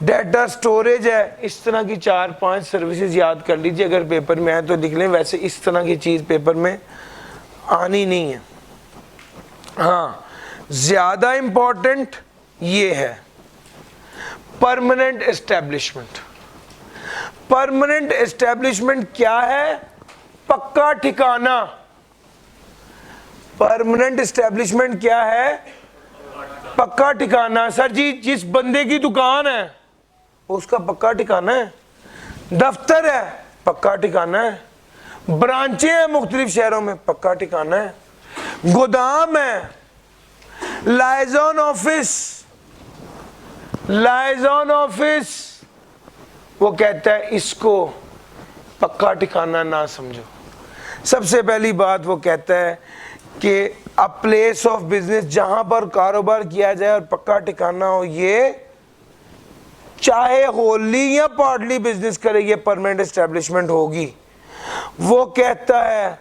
डाटा स्टोरेज है। इस तरह की 4-5 सर्विसेज याद कर लीजिए, अगर पेपर में आए तो लिख लें, वैसे इस तरह की चीज़ पेपर में आनी नहीं है। हाँ, ज़्यादा इम्पोर्टेंट ये है परमानेंट एस्टेब्लिशमेंट। परमानेंट एस्टेब्लिशमेंट क्या है? पक्का ठिकाना। परमानेंट एस्टेब्लिशमेंट क्या है? पक्का ठिकाना। सर जी जिस बंदे की दुकान है उसका पक्का ठिकाना है, दफ्तर है पक्का ठिकाना है, ब्रांचें हैं मुख्तलिफ शहरों में पक्का ठिकाना है, गोदाम है, लाइजॉन ऑफिस, लाइजॉन ऑफिस, वो कहता है इसको पक्का ठिकाना ना समझो। सबसे पहली बात वो कहता है कि अ प्लेस ऑफ बिजनेस, जहां पर कारोबार किया जाए और पक्का ठिकाना हो, ये चाहे होली या पार्टली बिजनेस करे, ये परमानेंट एस्टेब्लिशमेंट होगी। वो कहता है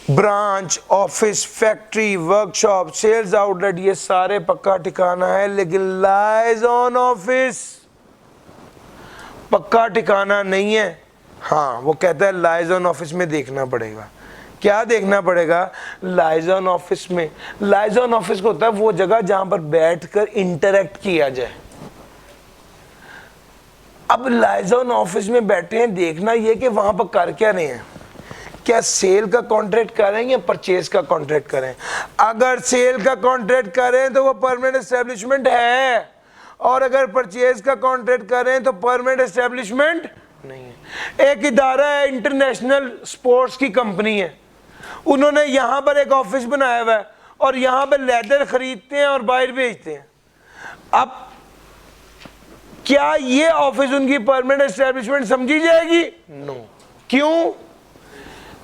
branch, office, factory, workshop, sales outlet, ये सारे पक्का ठिकाना है, लेकिन लाइजॉन ऑफिस पक्का ठिकाना नहीं है। हाँ, वो कहता है लाइजॉन ऑफिस में देखना पड़ेगा। क्या देखना पड़ेगा? लाइजॉन ऑफिस में, लाइजॉन ऑफिस को होता है वो जगह जहां पर बैठकर इंटरेक्ट किया जाए। अब लाइजॉन ऑफिस में बैठे हैं, देखना ये कि वहां पर कर क्या रहे हैं, क्या सेल का कॉन्ट्रैक्ट करें या परचेज का कॉन्ट्रैक्ट करें। अगर सेल का कॉन्ट्रैक्ट करें तो वो परमानेंट एस्टेब्लिशमेंट है, और अगर परचेज का कॉन्ट्रैक्ट करें तो परमानेंट एस्टेब्लिशमेंट नहीं है। एक इदारा है, इंटरनेशनल स्पोर्ट्स की कंपनी है, उन्होंने यहाँ पर एक ऑफिस बनाया हुआ है और यहाँ पर लेदर खरीदते हैं और बाहर भेजते हैं। अब क्या ये ऑफिस उनकी परमानेंट एस्टेब्लिशमेंट समझी जाएगी? नो। क्यों?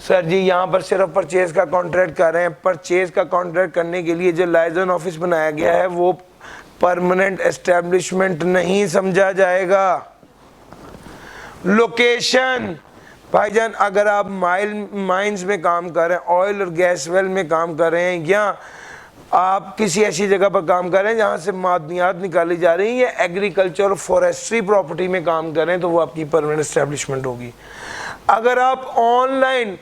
सर जी यहाँ पर सिर्फ परचेज का कॉन्ट्रैक्ट कर रहे हैं। परचेज का कॉन्ट्रैक्ट करने के लिए जो लाइजन ऑफिस बनाया गया है वो परमानेंट एस्टेब्लिशमेंट नहीं समझा जाएगा। लोकेशन, भाईजान अगर आप माइंस में काम कर रहे हैं, ऑयल और गैस वेल में काम कर रहे हैं, या आप किसी ऐसी जगह पर काम कर रहे हैं जहाँ से मादनियात निकाली जा रही हैं, या एग्रीकल्चर और फॉरेस्ट्री प्रॉपर्टी में काम कर रहे हैं, तो वो आपकी परमानेंट एस्टेब्लिशमेंट होगी। अगर आप ऑनलाइन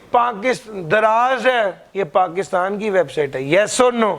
दराज है, ये पाकिस्तान की वेबसाइट है, यस और नो?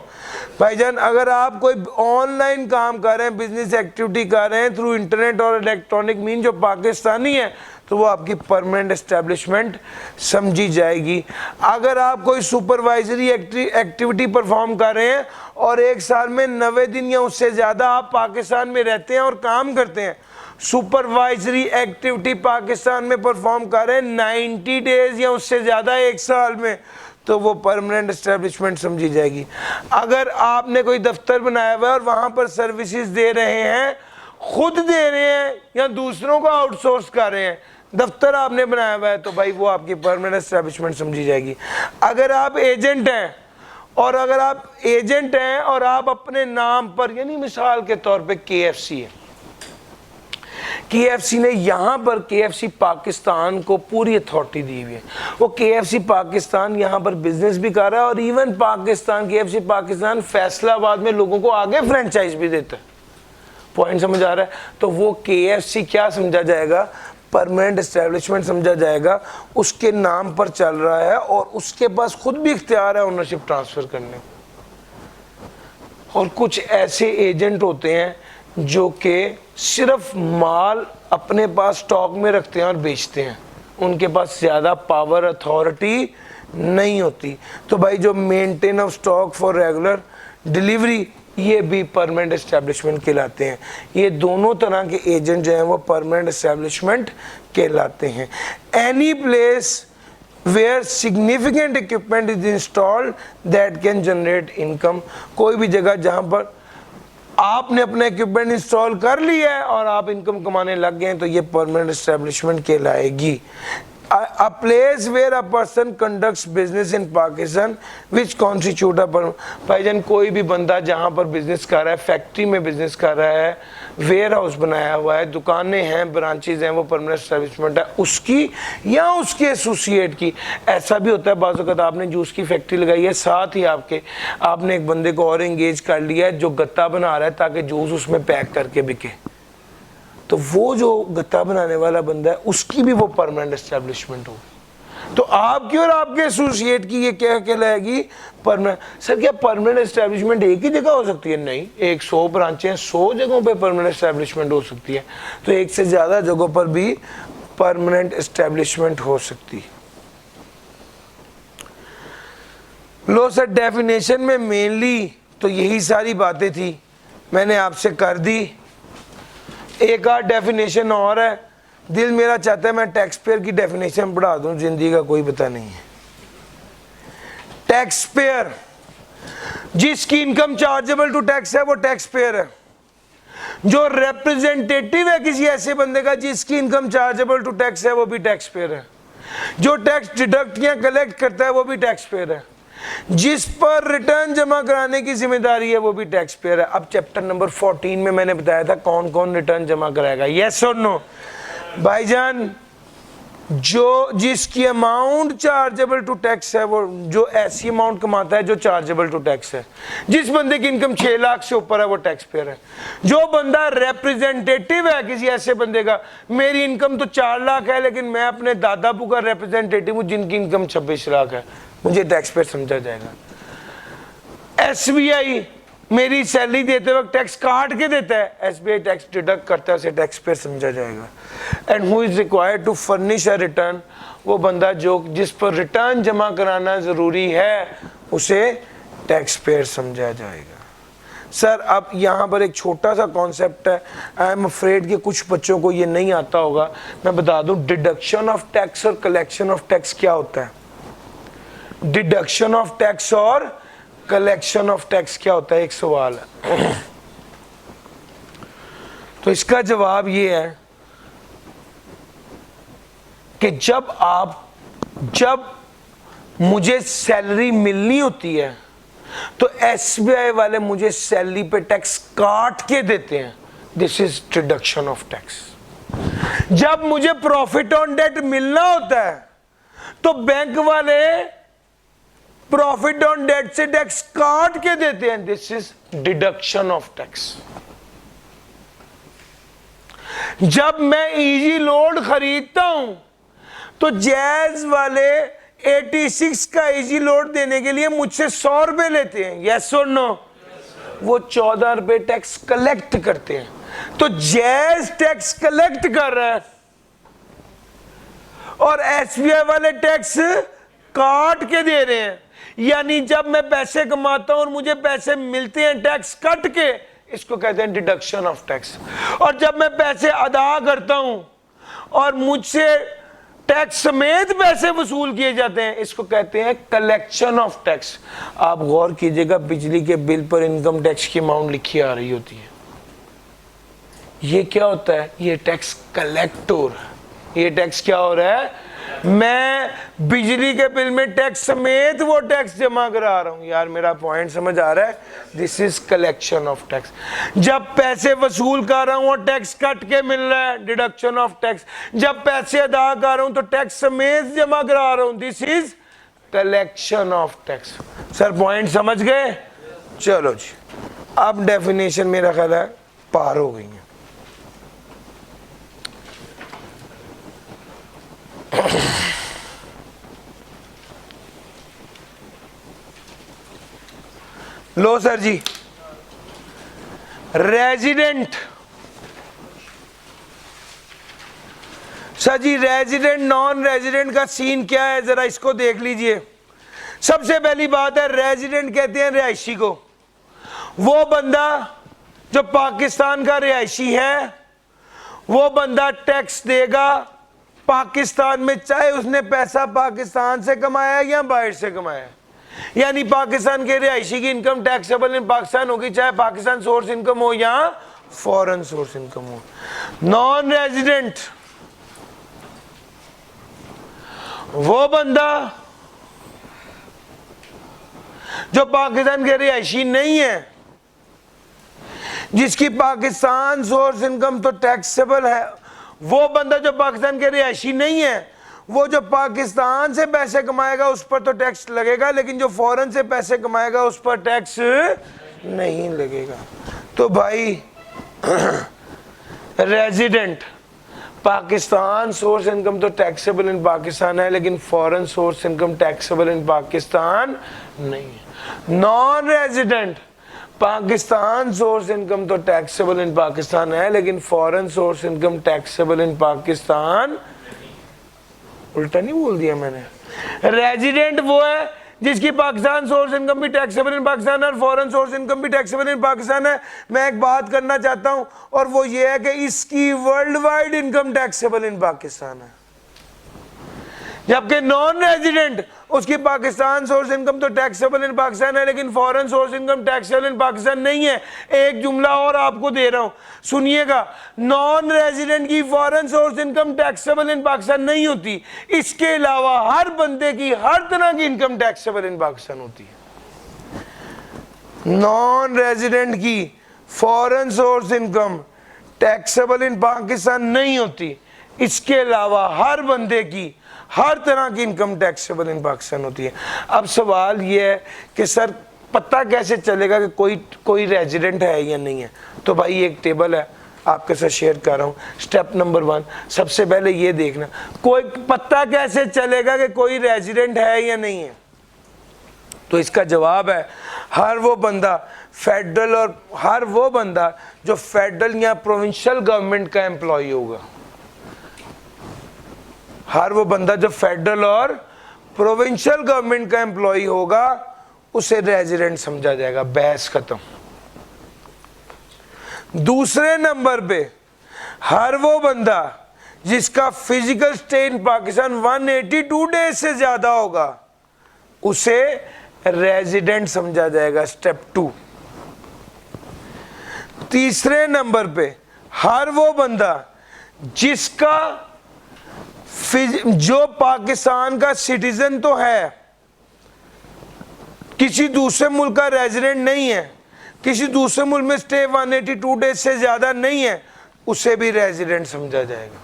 भाईजान अगर आप कोई ऑनलाइन काम कर रहे हैं, बिजनेस एक्टिविटी कर रहे हैं थ्रू इंटरनेट और इलेक्ट्रॉनिक मीन जो पाकिस्तानी है, तो वो आपकी परमानेंट एस्टेब्लिशमेंट समझी जाएगी। अगर आप कोई सुपरवाइजरी एक्टिविटी परफॉर्म कर रहे हैं और एक साल में 90 दिन या उससे ज़्यादा आप पाकिस्तान में रहते हैं और काम करते हैं, सुपरवाइजरी एक्टिविटी पाकिस्तान में परफॉर्म कर रहे हैं 90 डेज या उससे ज़्यादा एक साल में, तो वो परमानेंट एस्टेब्लिशमेंट समझी जाएगी। अगर आपने कोई दफ्तर बनाया हुआ है और वहाँ पर सर्विसेज दे रहे हैं, खुद दे रहे हैं या दूसरों को आउटसोर्स कर रहे हैं, दफ्तर आपने बनाया हुआ है, तो भाई वो आपकी परमानेंट एस्टेब्लिशमेंट समझी जाएगी। अगर आप एजेंट हैं और आप अपने नाम पर, यानी मिसाल के तौर पे KFC है, KFC ने यहाँ पर KFC पाकिस्तान को पूरी अथॉरिटी दी हुई है, वो KFC पाकिस्तान यहाँ पर बिजनेस भी कर रहा है और इवन KFC पाकिस्तान फैसलाबाद में लोगों को आगे फ्रेंचाइज भी देता है। पॉइंट समझ आ रहा है? तो वो KFC क्या समझा जाएगा? परमानेंट एस्टेब्लिशमेंट समझा जाएगा। उसके नाम पर चल रहा है और उसके पास खुद भी इख्तियार है ओनरशिप ट्रांसफर करने। और कुछ ऐसे एजेंट होते हैं जो कि सिर्फ माल अपने पास स्टॉक में रखते हैं और बेचते हैं, उनके पास ज़्यादा पावर अथॉरिटी नहीं होती। तो भाई जो maintain of stock for regular delivery, ये भी परमानेंट एस्टेब्लिशमेंट कहलाते हैं। ये दोनों तरह के एजेंट जो हैं वो परमानेंट एस्टेब्लिशमेंट कहलाते हैं। Any place where significant equipment is installed that can generate income, कोई भी जगह जहाँ पर आपने अपना इक्विपमेंट इंस्टॉल कर लिया है और आप इनकम कमाने लग गए हैं, तो ये परमानेंट एस्टेब्लिशमेंट कहलाएगी। A place where a person conducts business in Pakistan which constitute a भाईजान कोई भी बंदा जहाँ पर बिजनेस कर रहा है, फैक्ट्री में बिजनेस कर रहा है, वेयर हाउस बनाया हुआ है, दुकानें हैं, ब्रांचेज हैं, वो परमानेंट एस्टेब्लिशमेंट है उसकी या उसके एसोसिएट की। ऐसा भी होता है बाज़ वक़्त आपने जूस की फैक्ट्री लगाई है, साथ ही आपने एक बंदे को और एंगेज कर लिया है जो गत्ता बना रहा है ताकि जूस उसमें पैक करके बिके, तो वो जो गत्ता बनाने वाला बंदा है उसकी भी वो परमानेंट एस्टेब्लिशमेंट हो। तो आपकी और आपके एसोसिएट की ये क्या कहलाएगी? परमानेंट। सर क्या परमानेंट एस्टेब्लिशमेंट एक ही जगह हो सकती है? नहीं, 100 ब्रांचें हैं, 100 जगहों पे परमानेंट एस्टेब्लिशमेंट हो सकती है, तो एक से ज़्यादा जगहों पर भी परमानेंट एस्टेब्लिशमेंट हो सकती है। लो सर, डेफिनेशन में मेनली तो यही सारी बातें थी, मैंने आपसे कर दी। एक आध डेफिनेशन और है, दिल मेरा चाहता है मैं टैक्स पेयर की डेफिनेशन पढ़ा दूं, जिंदगी का कोई पता नहीं है। टैक्स पेयर जिसकी इनकम चार्जेबल टू टैक्स है वो टैक्स पेयर है। जो रिप्रेजेंटेटिव है किसी ऐसे बंदे का जिसकी इनकम चार्जेबल टू टैक्स है वो भी टैक्स पेयर है। जो टैक्स डिडक्ट या कलेक्ट करता है वो भी टैक्स पेयर है। जिस पर रिटर्न जमा कराने की जिम्मेदारी है वो भी टैक्स पेयर है। अब चैप्टर नंबर 14 में मैंने बताया था कौन कौन रिटर्न जमा कराएगा, यस और नो? भाईजान जो जिसकी अमाउंट चार्जेबल टू टैक्स है, वो जो ऐसी अमाउंट कमाता है जो चार्जेबल टू टैक्स है। जिस बंदे की इनकम 6 लाख से ऊपर है वो टैक्स पेयर है। जो बंदा रिप्रेजेंटेटिव है किसी ऐसे बंदे का, मेरी इनकम तो 4 लाख है लेकिन मैं अपने दादा अबू का रिप्रेजेंटेटिव हूँ जिनकी इनकम 26 लाख है, मुझे टैक्स पेयर समझा जाएगा। SBI मेरी सैलरी देते वक्त टैक्स काट के देता है, SBI टैक्स डिडक्ट करता है, उसे टैक्स पेयर समझा जाएगा। And who is required to furnish a return, वो बंदा जो जिस पर रिटर्न जमा कराना ज़रूरी है उसे टैक्स पेयर समझा जाएगा। सर अब यहाँ पर एक छोटा सा कॉन्सेप्ट है, आई एम अफ्रेड कि कुछ बच्चों को ये नहीं आता होगा, मैं बता दूँ। डिडक्शन ऑफ टैक्स और कलेक्शन ऑफ टैक्स क्या होता है? डिडक्शन ऑफ टैक्स और कलेक्शन ऑफ टैक्स क्या होता है, एक सवाल है। तो इसका जवाब ये है कि जब मुझे सैलरी मिलनी होती है तो एसबीआई वाले मुझे सैलरी पे टैक्स काट के देते हैं, this is deduction of tax. जब मुझे प्रॉफिट ऑन डेट मिलना होता है तो बैंक वाले प्रॉफिट ऑन डेट से टैक्स काट के देते हैं, this is deduction of tax. जब मैं इजी लोड खरीदता हूं तो जैज वाले 86 का इजी लोड देने के लिए मुझसे 100 रुपए लेते हैं, यस और नो? वो 14 रुपए टैक्स कलेक्ट करते हैं। तो जैज टैक्स कलेक्ट कर रहा है और एसबीआई वाले टैक्स काट के दे रहे हैं। यानी जब मैं पैसे कमाता हूं और मुझे पैसे मिलते हैं टैक्स कट के, इसको कहते हैं डिडक्शन ऑफ टैक्स। और जब मैं पैसे अदा करता हूं और मुझसे टैक्स समेत पैसे वसूल किए जाते हैं, इसको कहते हैं कलेक्शन ऑफ टैक्स। आप गौर कीजिएगा, बिजली के बिल पर इनकम टैक्स की अमाउंट लिखी आ रही होती है। ये क्या होता है? ये टैक्स कलेक्ट हो रहा है। ये टैक्स क्या हो रहा है? मैं बिजली के बिल में टैक्स समेत वो टैक्स जमा करा रहा हूं। यार मेरा पॉइंट समझ आ रहा है? This is collection of tax. जब पैसे वसूल कर रहा हूं और टैक्स कट के मिल रहा है, डिडक्शन ऑफ टैक्स। जब पैसे अदा कर रहा हूं तो टैक्स समेत जमा करा रहा हूं, this is collection of tax. Sir point समझ गए? चलो जी, अब डेफिनेशन मेरा ख्याल है पार हो गई है। लो सर जी, रेजिडेंट। सर जी रेजिडेंट नॉन रेजिडेंट का सीन क्या है, जरा इसको देख लीजिए। सबसे पहली बात है, रेजिडेंट कहते हैं रिहायशी को। वो बंदा जो पाकिस्तान का रिहायशी है, वो बंदा टैक्स देगा पाकिस्तान में, चाहे उसने पैसा पाकिस्तान से कमाया या बाहर से कमाया। यानी पाकिस्तान के रिहायशी की इनकम टैक्सेबल इन पाकिस्तान होगी, चाहे पाकिस्तान सोर्स इनकम हो या फॉरेन सोर्स इनकम हो। नॉन रेजिडेंट वो बंदा जो पाकिस्तान के रिहायशी नहीं है, जिसकी पाकिस्तान सोर्स इनकम तो टैक्सेबल है। वो बंदा जो पाकिस्तान के रिहायशी नहीं है, वो जो पाकिस्तान से पैसे कमाएगा उस पर तो टैक्स लगेगा, लेकिन जो फॉरेन से पैसे कमाएगा उस पर टैक्स नहीं लगेगा। तो भाई रेजिडेंट पाकिस्तान सोर्स इनकम तो टैक्सेबल इन पाकिस्तान है, लेकिन foreign source income taxable in Pakistan नहीं है। Non resident Pakistan source income तो टैक्सेबल इन पाकिस्तान है, लेकिन foreign source income taxable in Pakistan, उल्टा नहीं बोल दिया मैंने। रेजिडेंट वो है जिसकी पाकिस्तान सोर्स इनकम भी टैक्सेबल इन पाकिस्तान है और फॉरेन सोर्स इनकम भी टैक्सेबल इन पाकिस्तान है। मैं एक बात करना चाहता हूं, और वो ये है कि इसकी world wide income taxable in Pakistan है, जबकि नॉन रेजिडेंट उसकी पाकिस्तान सोर्स इनकम तो टैक्सेबल इन पाकिस्तान है, लेकिन foreign source income taxable in Pakistan नहीं है। एक जुमला और आपको दे रहा हूं, सुनिएगा। नॉन रेजिडेंट की foreign source income taxable in Pakistan नहीं होती, इसके अलावा हर बंदे की हर तरह की इनकम टैक्सेबल इन पाकिस्तान होती है। नॉन रेजिडेंट की foreign source income taxable in Pakistan नहीं होती, इसके अलावा हर बंदे की हर तरह की इनकम टैक्सेबल इन पाकिस्तान होती है। अब सवाल ये है कि सर पता कैसे चलेगा कि कोई रेजिडेंट है या नहीं है? तो भाई एक टेबल है, आपके साथ शेयर कर रहा हूँ। स्टेप नंबर 1, सबसे पहले ये देखना, कोई पता कैसे चलेगा कि कोई रेजिडेंट है या नहीं है? तो इसका जवाब है, हर वो बंदा फेडरल और हर वो बंदा जो फेडरल या प्रोविंशियल गवर्नमेंट का एम्प्लॉय होगा, हर वो बंदा जो फेडरल और प्रोविंशियल गवर्नमेंट का एम्प्लॉय होगा उसे रेजिडेंट समझा जाएगा। बहस खत्म। दूसरे नंबर पे हर वो बंदा जिसका physical stay in Pakistan 182 days से ज्यादा होगा, उसे रेजिडेंट समझा जाएगा। स्टेप 2। तीसरे नंबर पे हर वो बंदा जिसका जो पाकिस्तान का सिटीजन तो है, किसी दूसरे मुल्क का रेजिडेंट नहीं है, किसी दूसरे मुल्क में स्टे 182 डेज से ज्यादा नहीं है, उसे भी रेजिडेंट समझा जाएगा।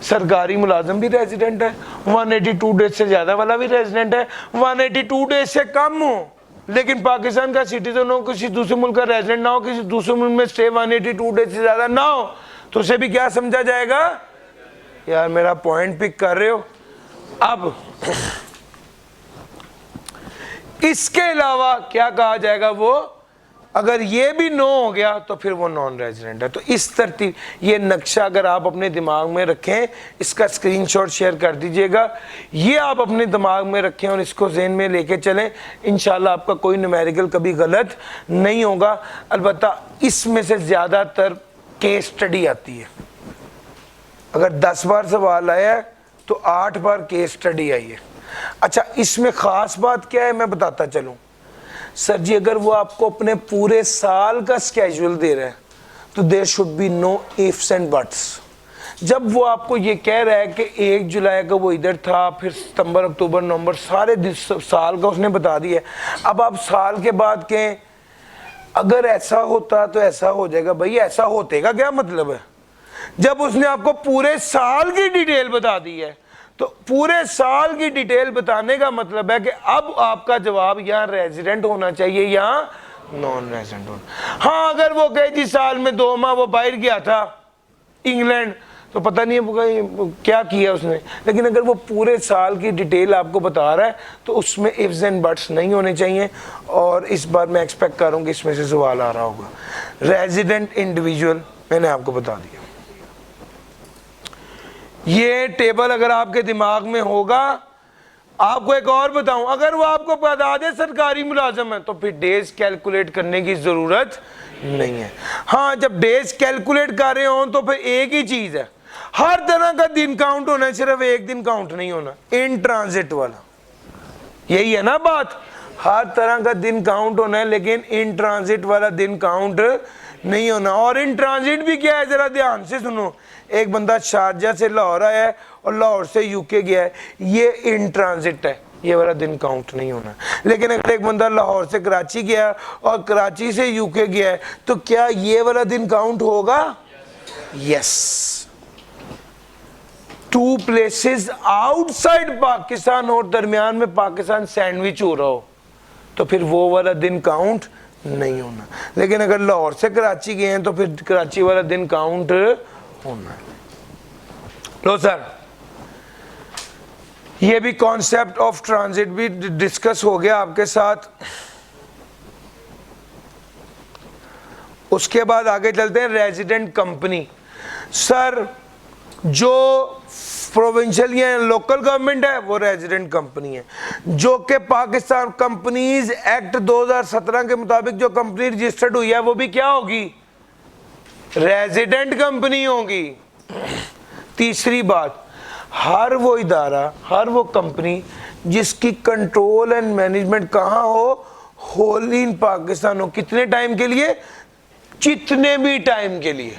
सरकारी मुलाजिम भी रेजिडेंट है, 182 डेज से ज्यादा वाला भी रेजिडेंट है, 182 डेज से कम हो लेकिन पाकिस्तान का सिटीजन हो, किसी दूसरे मुल्क का रेजिडेंट ना हो, किसी दूसरे मुल्क में स्टे 182 डेज से ज्यादा ना हो, तो उसे भी क्या समझा जाएगा? यार मेरा पॉइंट पिक कर रहे हो? अब इसके अलावा क्या कहा जाएगा? वो अगर ये भी नो हो गया तो फिर वो नॉन रेजिडेंट है। तो इस तरतीब, ये नक्शा अगर आप अपने दिमाग में रखें, इसका स्क्रीनशॉट शेयर कर दीजिएगा, ये आप अपने दिमाग में रखें और इसको ज़हन में लेके चलें। इंशाल्लाह आपका कोई न्यूमेरिकल कभी गलत नहीं होगा। अलबत्ता इसमें से ज़्यादातर केस स्टडी आती है। अगर 10 बार सवाल आया है तो 8 बार केस स्टडी आई है। अच्छा, इसमें ख़ास बात क्या है मैं बताता चलूँ। सर जी, अगर वो आपको अपने पूरे साल का स्केड्यूल दे रहा है तो there should be no ifs and buts. जब वो आपको ये कह रहा है कि 1 जुलाई का वो इधर था, फिर सितंबर, अक्टूबर, नवंबर, सारे साल का उसने बता दिया। अब आप साल के बाद कहें अगर ऐसा होता तो ऐसा हो जाएगा, भाई ऐसा होते का क्या मतलब है? जब उसने आपको पूरे साल की डिटेल बता दी है तो पूरे साल की डिटेल बताने का मतलब है कि अब आपका जवाब यहाँ रेजिडेंट होना चाहिए या नॉन रेजिडेंट होना। हाँ, अगर वो कहे जी साल में 2 माह वो बाहर गया था इंग्लैंड, तो पता नहीं है क्या किया उसने, लेकिन अगर वो पूरे साल की डिटेल आपको बता रहा है तो उसमें इफ्स एंड बट्स नहीं होने चाहिए। और इस बार मैं एक्सपेक्ट कर रहा हूँ कि इसमें से सवाल आ रहा होगा। रेजिडेंट इंडिविजुअल मैंने आपको बता दिया। ये टेबल अगर आपके दिमाग में होगा, आपको एक और बताऊं, अगर वो आपको बता दे सरकारी मुलाजम है तो फिर डेज कैलकुलेट करने की जरूरत नहीं है। हाँ, जब डेज कैलकुलेट कर रहे हो तो फिर एक ही चीज है, हर तरह का दिन काउंट होना है, सिर्फ एक दिन काउंट नहीं होना, इन ट्रांजिट वाला। यही है ना बात, हर तरह का दिन काउंट होना है लेकिन इन ट्रांजिट वाला दिन काउंट नहीं होना। और इन ट्रांजिट भी क्या है, जरा ध्यान से सुनो। एक बंदा शारजा से लाहौर आया है और लाहौर से यूके गया है, ये इन ट्रांजिट है, ये वाला दिन काउंट नहीं होना। लेकिन अगर एक बंदा लाहौर से कराची गया और कराची से यूके गया है तो क्या ये वाला दिन काउंट होगा? यस। 2 प्लेसेस आउटसाइड पाकिस्तान और दरमियान में पाकिस्तान सैंडविच हो रहा हो तो फिर वो वाला दिन काउंट नहीं होना। लेकिन अगर लाहौर से कराची गए हैं तो फिर कराची वाला दिन काउंट होना। लो सर, ये भी कॉन्सेप्ट ऑफ ट्रांजिट भी डिस्कस हो गया आपके साथ। उसके बाद आगे चलते हैं रेजिडेंट कंपनी। सर, जो प्रोविंशियल या लोकल गवर्नमेंट है वो रेजिडेंट कंपनी है, जो कि पाकिस्तान कंपनीज एक्ट 2017 के मुताबिक जो कंपनी रजिस्टर्ड हुई है वो भी क्या होगी? रेजिडेंट कंपनी होगी। तीसरी बात, हर वो इदारा, हर वो कंपनी जिसकी कंट्रोल एंड मैनेजमेंट कहाँ हो? होल इन पाकिस्तान हो। कितने टाइम के लिए? जितने भी टाइम के लिए।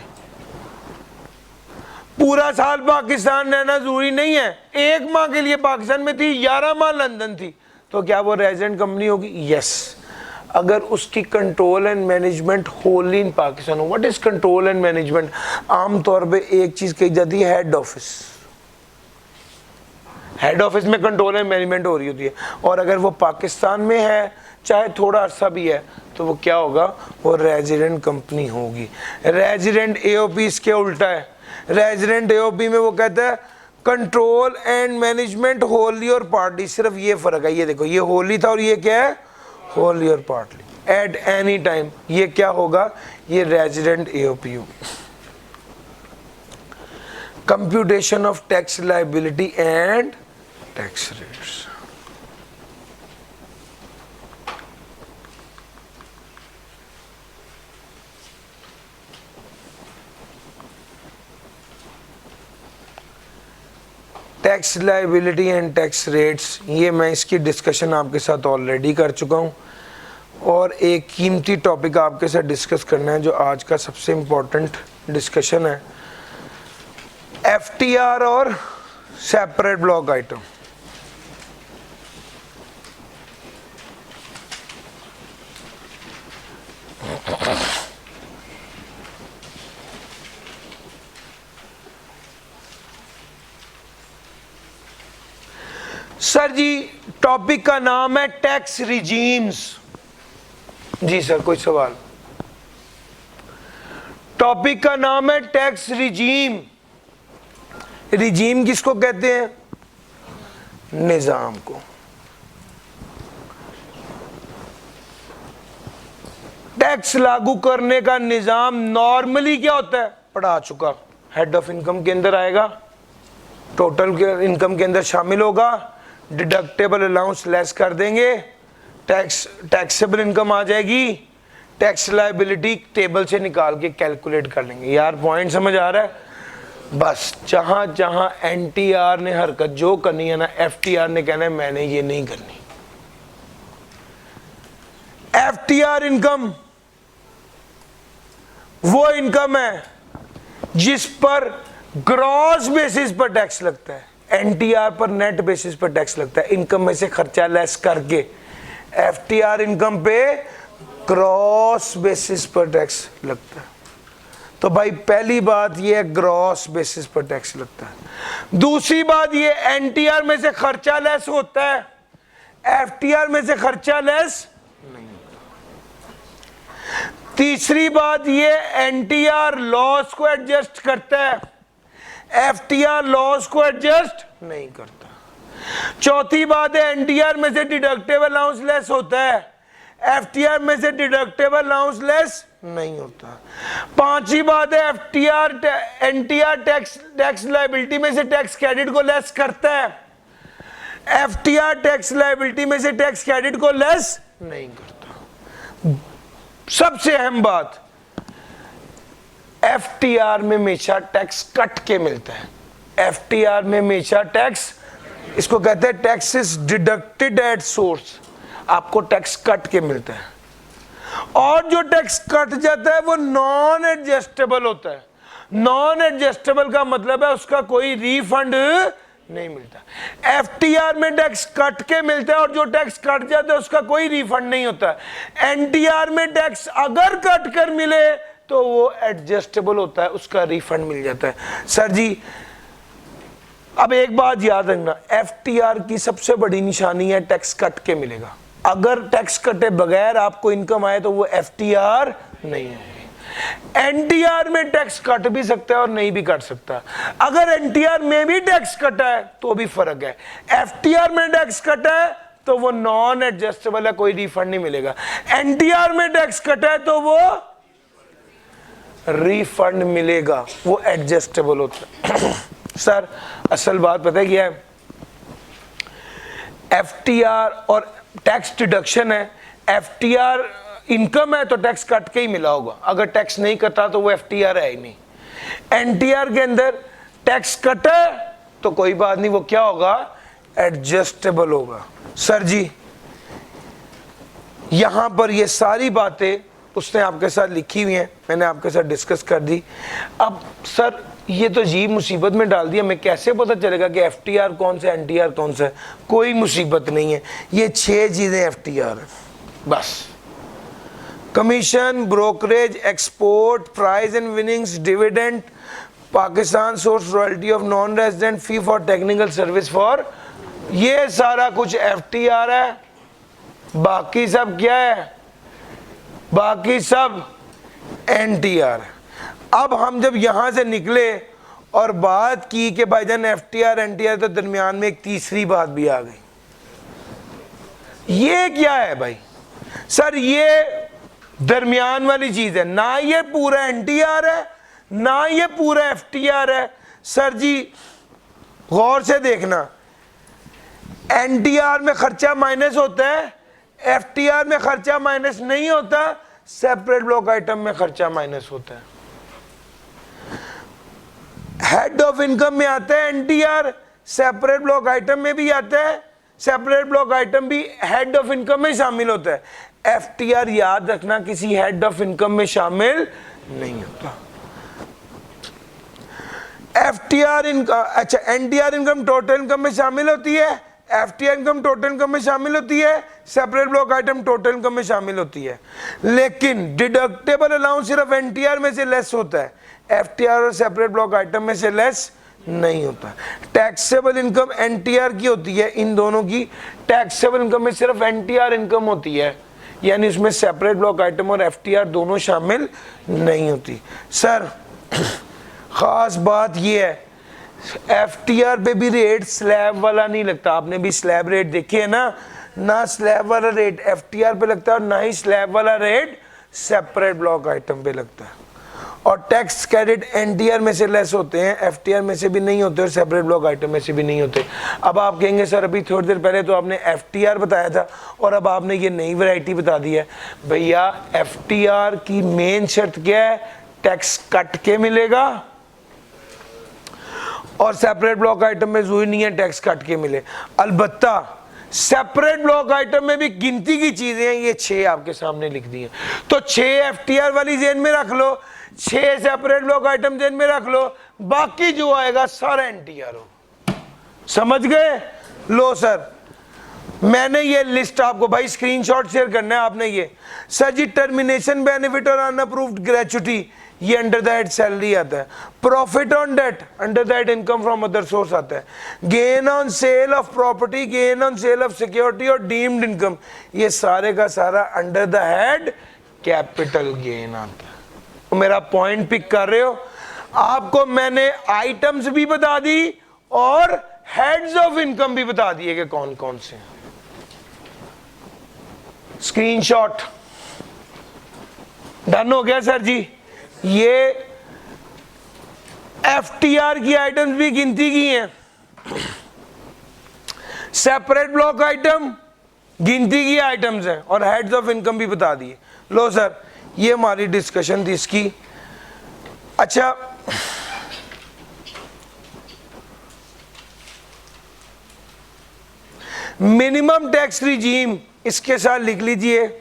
पूरा साल पाकिस्तान रहना जरूरी नहीं है, 1 माह के लिए पाकिस्तान में थी, 11 माह लंदन थी, तो क्या वो रेजिडेंट कंपनी होगी? यस, अगर उसकी कंट्रोल एंड मैनेजमेंट होल इन पाकिस्तान हो। What is control and management? आमतौर पे एक चीज कही जाती है, हेड ऑफिस। हेड ऑफिस में कंट्रोल एंड मैनेजमेंट हो रही होती है, और अगर वो पाकिस्तान में है चाहे थोड़ा अरसा भी है तो वो क्या होगा? वो रेजिडेंट कंपनी होगी। रेजिडेंट एओपी इसके उल्टा है। रेजिडेंट एओपी में वो कहता है कंट्रोल एंड मैनेजमेंट होली और पार्टली, सिर्फ ये फर्क है। ये देखो, ये होली था और ये क्या है? होली और पार्टली। एट एनी टाइम ये क्या होगा? ये रेजिडेंट एओपी होगी। Computation of tax liability and tax rates. Tax liability and tax rates, ये मैं इसकी डिस्कशन आपके साथ ऑलरेडी कर चुका हूँ। और एक कीमती टॉपिक आपके साथ डिस्कस करना है जो आज का सबसे इम्पोर्टेंट डिस्कशन है, FTR और सेपरेट ब्लॉक आइटम। सर जी टॉपिक का नाम है टैक्स रिजीम्स। जी सर, कोई सवाल? टॉपिक का नाम है टैक्स रिजीम। रिजीम किसको कहते हैं? निजाम को। टैक्स लागू करने का निजाम नॉर्मली क्या होता है? पढ़ा चुका। हेड ऑफ इनकम के अंदर आएगा, टोटल इनकम के अंदर शामिल होगा, डिडक्टेबल अलाउंस लेस कर देंगे, टैक्सेबल इनकम आ जाएगी, टैक्स लायबिलिटी टेबल से निकाल के कैलकुलेट कर लेंगे। यार पॉइंट समझ आ रहा है? बस जहां जहां NTR ने हरकत जो करनी है ना, FTR ने कहना है मैंने ये नहीं करनी। FTR इनकम वो इनकम है जिस पर ग्रॉस बेसिस पर टैक्स लगता है, NTR पर नेट बेसिस पर टैक्स लगता है, इनकम में से खर्चा लेस करके। FTR इनकम पे ग्रॉस बेसिस पर टैक्स लगता है। तो भाई पहली बात ये है, ग्रॉस बेसिस पर टैक्स लगता है। दूसरी बात ये, NTR में से खर्चा लेस होता है, FTR में से खर्चा लेस नहीं होता। तीसरी बात ये, NTR लॉस को एडजस्ट करता है, FTR लॉस को एडजस्ट नहीं करता। चौथी बात है, NTR में से डिडक्टेबल अलाउंस लेस होता है, FTR में से डिडक्टेबल अलाउंस लेस नहीं होता। पांचवी बात है, NTR टैक्स लायबिलिटी में से टैक्स क्रेडिट को लेस करता है, FTR टैक्स लायबिलिटी में से टैक्स क्रेडिट को लेस नहीं करता। सबसे अहम बात, FTR में हमेशा टैक्स कट के मिलता है। FTR में हमेशा टैक्स, इसको कहते हैं tax is deducted at source, आपको टैक्स कट के मिलता है। और जो टैक्स कट जाता है वो नॉन एडजस्टेबल होता है। नॉन एडजस्टेबल का मतलब है उसका कोई रिफंड नहीं मिलता। FTR में टैक्स कट के मिलता है और जो टैक्स कट जाता है उसका कोई रिफंड नहीं होता। NTR में टैक्स अगर कट कर मिले तो वो एडजस्टेबल होता है, उसका रिफंड मिल जाता है। सर जी अब एक बात याद रखना, FTR की सबसे बड़ी निशानी है टैक्स कट के मिलेगा। अगर टैक्स कटे बगैर आपको इनकम आए तो वो FTR नहीं है। NTR में टैक्स कट भी सकता है और नहीं भी कट सकता। अगर NTR में भी टैक्स कटा है तो भी फर्क है। FTR में टैक्स कटा है तो वो नॉन एडजस्टेबल है, कोई रिफंड नहीं मिलेगा। NTR में टैक्स कटा है तो वो रिफंड मिलेगा, वो एडजस्टेबल होता है। सर असल बात पता है क्या है? FTR और टैक्स डिडक्शन है, FTR इनकम है तो टैक्स कट के ही मिला होगा, अगर टैक्स नहीं कटा तो वो FTR है ही नहीं। NTR के अंदर टैक्स कटा है तो कोई बात नहीं, वो क्या होगा? एडजस्टेबल होगा। सर जी यहां पर ये सारी बातें उसने आपके साथ लिखी हुई हैं, मैंने आपके साथ डिस्कस कर दी। अब सर ये तो जी मुसीबत में डाल दिया, मैं कैसे पता चलेगा कि FTR कौन सा NTR कौन सा है? कोई मुसीबत नहीं है, ये 6 चीजें FTR है बस। Commission, brokerage, export, prize and winnings, dividend, Pakistan source royalty of non resident, fee for technical service for, ये सारा कुछ FTR है। बाकी सब क्या है? बाकी सब NTR है। अब हम जब यहां से निकले और बात की कि भाईजान FTR NTR, तो दरमियान में एक तीसरी बात भी आ गई। ये क्या है भाई? सर ये दरमियान वाली चीज है, ना ये पूरा NTR है ना ये पूरा FTR है। सर जी गौर से देखना, NTR में खर्चा माइनस होता है, FTR में खर्चा माइनस नहीं होता, सेपरेट ब्लॉक आइटम में खर्चा माइनस होता है। हेड ऑफ इनकम में आता है NTR, सेपरेट ब्लॉक आइटम में भी आता है, सेपरेट ब्लॉक आइटम भी हेड ऑफ इनकम में शामिल होता है। एफटीआर याद रखना किसी हेड ऑफ इनकम में शामिल नहीं होता। एफटीआर इनकम, अच्छा एनटीआर इनकम टोटल इनकम में शामिल होती है, एफटीआर इनकम टोटल इनकम में शामिल होती है, separate block item total income में शामिल होती है। लेकिन डिडक्टेबल अलाउंस सिर्फ एनटीआर में से लेस होता है, एफटीआर और सेपरेट ब्लॉक आइटम में से लेस नहीं होता। टैक्सेबल इनकम एनटीआर की होती है, इन दोनों की टैक्सेबल इनकम में सिर्फ एनटीआर इनकम होती है, यानी उसमें सेपरेट ब्लॉक आइटम और एफटीआर दोनों शामिल नहीं होती। सर खास बात यह है, एफटीआर पे भी रेट स्लैब वाला नहीं लगता। आपने भी स्लैब रेट देखे है ना स्लैब वाला रेट एफटीआर पे लगता है और ना ही स्लैब वाला रेट सेपरेट ब्लॉक आइटम पे लगता है। और टैक्स क्रेडिट एनटीआर में से लेस होते हैं, एफटीआर में से भी नहीं होते और सेपरेट ब्लॉक आइटम में से भी नहीं होते। अब आप कहेंगे सर अभी थोड़ी देर पहले तो आपने एफटीआर बताया था और अब आपने ये नई वैरायटी बता दी है। भैया एफटीआर की मेन शर्त क्या है, टैक्स कट के मिलेगा, और सेपरेट ब्लॉक आइटम में जरूरी नहीं है टैक्स कट के मिले। अलबत्ता सेपरेट ब्लॉक आइटम में भी गिनती की चीजें हैं, ये 6 आपके सामने लिख दी हैं। तो 6 एफटीआर वाली जेन में रख लो, 6 सेपरेट ब्लॉक आइटम जेन में रख लो, बाकी जो आएगा सारा एनटीआर हो। समझ गए? लो सर मैंने ये लिस्ट आपको भाई स्क्रीनशॉट शेयर करना है आपने। ये सर जी टर्मिनेशन बेनिफिट और अनअप्रूव्ड ग्रेच्युटी ये अंडर दैट सैलरी आता है। Profit on debt under that income from other source आता है। Gain on sale of property, gain on sale of security और डीम्ड इनकम ये सारे का सारा under the head capital gain आता है। मेरा पॉइंट पिक कर रहे हो? आपको मैंने आइटम्स भी बता दी और हेड्स ऑफ इनकम भी बता दिए कि कौन कौन से। स्क्रीनशॉट डन हो गया सर जी। ये एफटीआर की आइटम्स भी गिनती की हैं, सेपरेट ब्लॉक आइटम गिनती की आइटम्स हैं और हेड्स ऑफ इनकम भी बता दिए। लो सर ये हमारी डिस्कशन थी इसकी। अच्छा मिनिमम टैक्स रिजीम इसके साथ लिख लीजिए।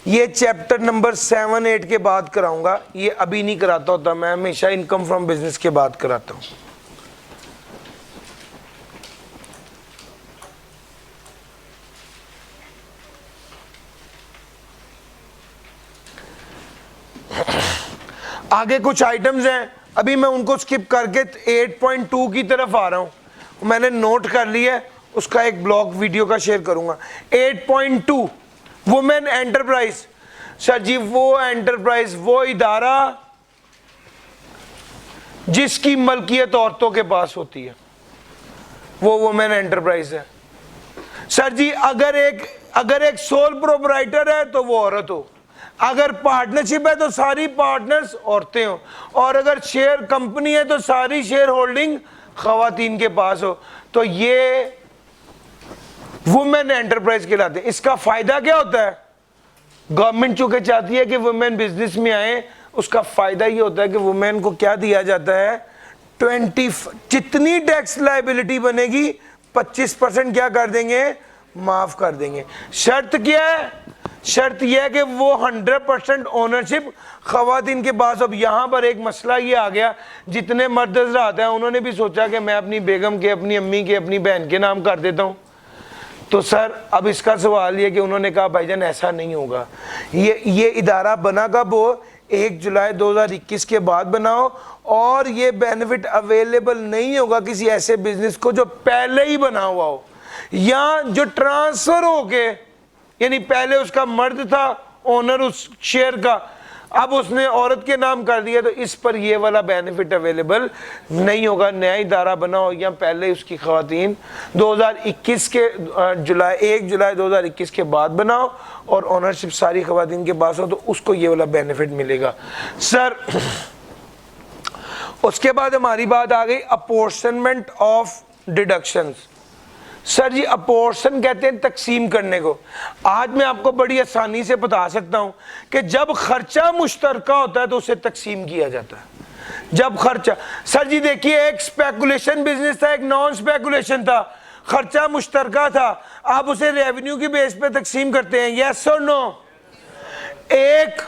ये चैप्टर नंबर 7, 8 के बाद कराऊंगा, ये अभी नहीं कराता होता, मैं हमेशा इनकम फ्रॉम बिजनेस के बाद कराता हूं। आगे कुछ आइटम्स हैं, अभी मैं उनको स्किप करके 8.2 की तरफ आ रहा हूं। मैंने नोट कर लिया है, उसका एक ब्लॉग वीडियो का शेयर करूंगा। 8.2 वुमेन एंटरप्राइज। सर जी वो एंटरप्राइज, वो इदारा जिसकी मलकियत औरतों के पास होती है, वो वुमेन एंटरप्राइज है। सर जी अगर एक सोल प्रोप्राइटर है तो वो औरत हो, अगर पार्टनरशिप है तो सारी पार्टनर्स औरतें हो, और अगर शेयर कंपनी है तो सारी शेयर होल्डिंग खवातीन के पास हो, तो ये वुमेन एंटरप्राइज कहलाते हैं। इसका फायदा क्या होता है? गवर्नमेंट चूंकि चाहती है कि वुमेन बिजनेस में आए, उसका फायदा ये होता है कि वुमेन को क्या दिया जाता है, 20 जितनी टैक्स लायबिलिटी बनेगी 25% क्या कर देंगे, माफ कर देंगे। शर्त क्या है? शर्त यह है कि वो 100% ओनरशिप खवातीन के पास। अब यहाँ पर एक मसला ये आ गया, जितने मर्द हज़रात हैं उन्होंने भी सोचा कि मैं अपनी बेगम के, अपनी अम्मी के, अपनी बहन के नाम कर देता हूँ। तो सर अब इसका सवाल ये कि उन्होंने कहा भाईजान ऐसा नहीं होगा। ये इदारा बना कब हो? 1 जुलाई 2021 के बाद बनाओ, और ये बेनिफिट अवेलेबल नहीं होगा किसी ऐसे बिजनेस को जो पहले ही बना हुआ हो, या जो ट्रांसफर हो के, यानी पहले उसका मर्द था ओनर उस शेयर का, अब उसने औरत के नाम कर दिया, तो इस पर ये वाला बेनिफिट अवेलेबल नहीं होगा। नया इदारा बना हो या पहले उसकी खवातीन 2021 के 1 जुलाई 2021 के बाद बनाओ और ओनरशिप सारी खवातीन के पास हो, तो उसको ये वाला बेनिफिट मिलेगा। सर उसके बाद हमारी बात आ गई apportionment of deductions. Sir ji apportion कहते हैं तकसीम करने को। आज मैं आपको बड़ी आसानी से बता सकता हूं कि जब खर्चा मुश्तरका होता है तो उसे तकसीम किया जाता है। जब खर्चा, सर जी देखिए एक स्पेकुलेशन बिजनेस था, एक नॉन स्पेकुलेशन था, खर्चा मुश्तरका था, आप उसे रेवेन्यू की बेस पे तकसीम करते हैं, यस और नो। एक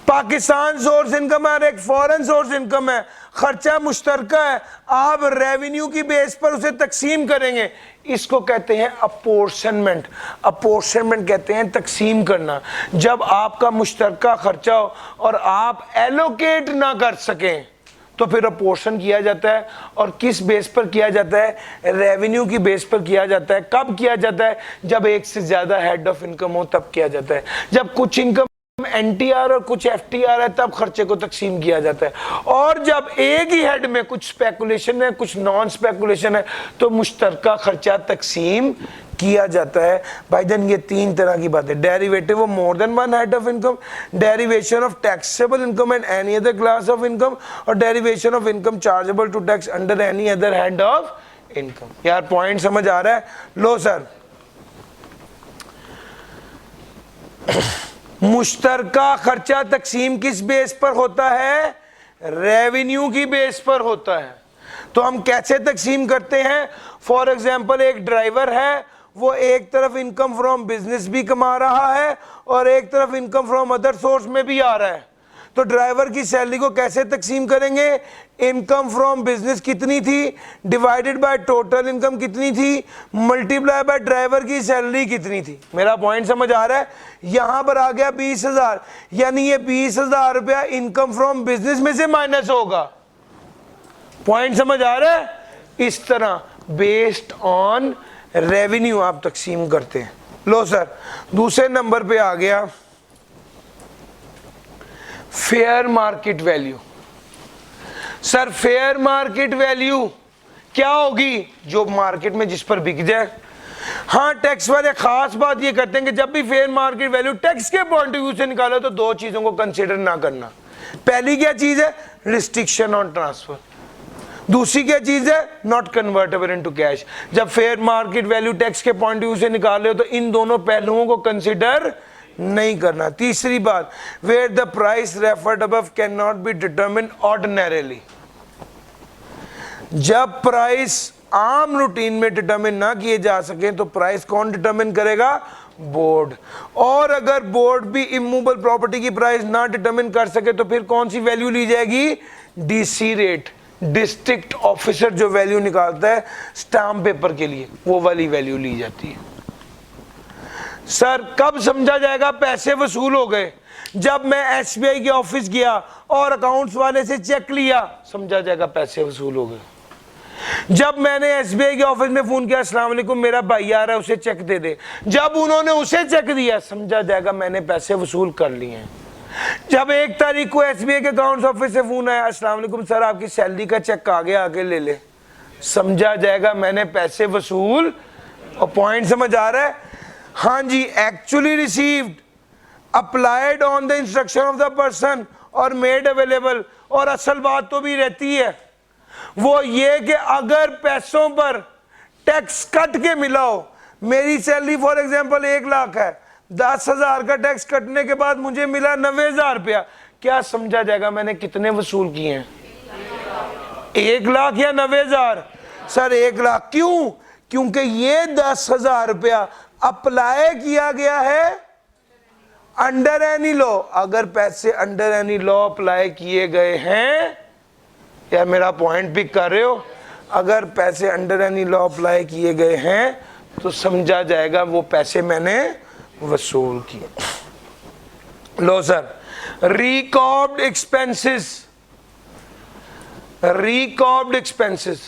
पाकिस्तान सोर्स इनकम है और एक फॉरेन सोर्स इनकम है, खर्चा मुश्तरका है, आप रेवेन्यू की बेस पर उसे तकसीम करेंगे, इसको कहते हैं अपोर्शनमेंट। अपोर्शनमेंट कहते हैं तकसीम करना। जब आपका मुश्तरका खर्चा हो और आप एलोकेट ना कर सकें तो फिर अपोर्शन किया जाता है। और किस बेस पर किया जाता है? रेवेन्यू की बेस पर किया जाता है। कब किया जाता है? जब एक से ज्यादा हेड ऑफ इनकम हो तब किया जाता है। जब कुछ इनकम एनटीआर और कुछ एफटीआर है तब खर्चे को तकसीम किया जाता है। और जब एक ही हेड में कुछ स्पेकुलेशन है कुछ नॉन स्पेकुलेशन है तो मुश्तरका खर्चा तकसीम किया जाता है। भाईजान ये तीन तरह की बात है, derivative of more than one head of income, derivation of taxable income and any other class of income, or derivation of income chargeable to tax under any other head of income. यार पॉइंट समझ आ रहा है? लो सर, मुश्तरका खर्चा तकसीम किस बेस पर होता है? रेवेन्यू की बेस पर होता है। तो हम कैसे तकसीम करते हैं? फॉर एग्जांपल एक ड्राइवर है, वो एक तरफ इनकम फ्रॉम बिजनेस भी कमा रहा है और एक तरफ इनकम फ्रॉम अदर सोर्स में भी आ रहा है। तो ड्राइवर की सैलरी को कैसे तकसीम करेंगे? इनकम फ्रॉम बिजनेस कितनी थी डिवाइडेड बाय टोटल इनकम कितनी थी मल्टीप्लाई बाय ड्राइवर की सैलरी कितनी थी। मेरा पॉइंट समझ आ रहा है? यहां पर आ गया 20,000, यानी ये 20,000 रुपया इनकम फ्रॉम बिजनेस में से माइनस होगा। पॉइंट समझ आ रहा है? इस तरह बेस्ड ऑन रेवेन्यू आप तकसीम करते हैं। लो सर, दूसरे नंबर पे आ गया fair market value. Sir fair market value क्या होगी? जो मार्केट में जिस पर बिक जाए। हाँ, टैक्स वाले खास बात ये करते हैं कि जब भी फेयर मार्केट वैल्यू टैक्स के पॉइंट ऑफ व्यू से निकालो तो दो चीजों को कंसीडर ना करना। पहली क्या चीज है? Restriction on transfer. दूसरी क्या चीज है? Not convertible into cash. जब फेयर मार्केट वैल्यू टैक्स के पॉइंट ऑफ व्यू से निकाल रहे हो तो इन दोनों पहलुओं को कंसीडर नहीं करना। तीसरी बात, where the price referred above can not be determined ordinarily. जब प्राइस आम रूटीन में डिटरमिन ना किए जा सके तो प्राइस कौन डिटरमिन करेगा? बोर्ड। और अगर बोर्ड भी इमूवेबल प्रॉपर्टी की प्राइस ना डिटरमिन कर सके तो फिर कौन सी वैल्यू ली जाएगी? डीसी रेट, डिस्ट्रिक्ट ऑफिसर जो वैल्यू निकालता है स्टाम्प पेपर के लिए, वो वाली वैल्यू ली जाती है। सर कब समझा जाएगा पैसे वसूल हो गए? जब मैं एसबीआई के ऑफिस गया और अकाउंट्स वाले से चेक लिया, समझा जाएगा पैसे वसूल हो गए। जब मैंने एसबीआई के ऑफिस में फोन किया, अस्सलाम वालेकुम मेरा भाई आ रहा है उसे चेक दे दे, जब उन्होंने उसे चेक दिया समझा जाएगा मैंने पैसे वसूल कर लिए हैं। जब 1 तारीख को एसबीआई के अकाउंट्स ऑफिस से फोन आया, अस्सलाम वालेकुम सर आपकी सैलरी का चेक आ गया आके ले ले, समझा जाएगा मैंने पैसे वसूल। और पॉइंट समझ आ रहा है? हाँ जी, actually received, applied on the instruction of the person or made available. और असल बात तो भी रहती है वो ये कि अगर पैसों पर टैक्स कट के मिला हो, मेरी सैलरी फॉर एग्जांपल 1 लाख है, 10,000 का टैक्स कटने के बाद मुझे मिला 90,000 रुपया, क्या समझा जाएगा मैंने कितने वसूल किए हैं? 1 लाख या 90,000? सर 1 लाख। क्यों? क्योंकि ये 10,000 रुपया अप्लाई किया गया है अंडर एनी लॉ। अगर पैसे अंडर एनी लॉ अप्लाई किए गए हैं, या मेरा पॉइंट पिक कर रहे हो? अगर पैसे अंडर एनी लॉ अप्लाई किए गए हैं तो समझा जाएगा वो पैसे मैंने वसूल किए। लो sir, record expenses. Record expenses,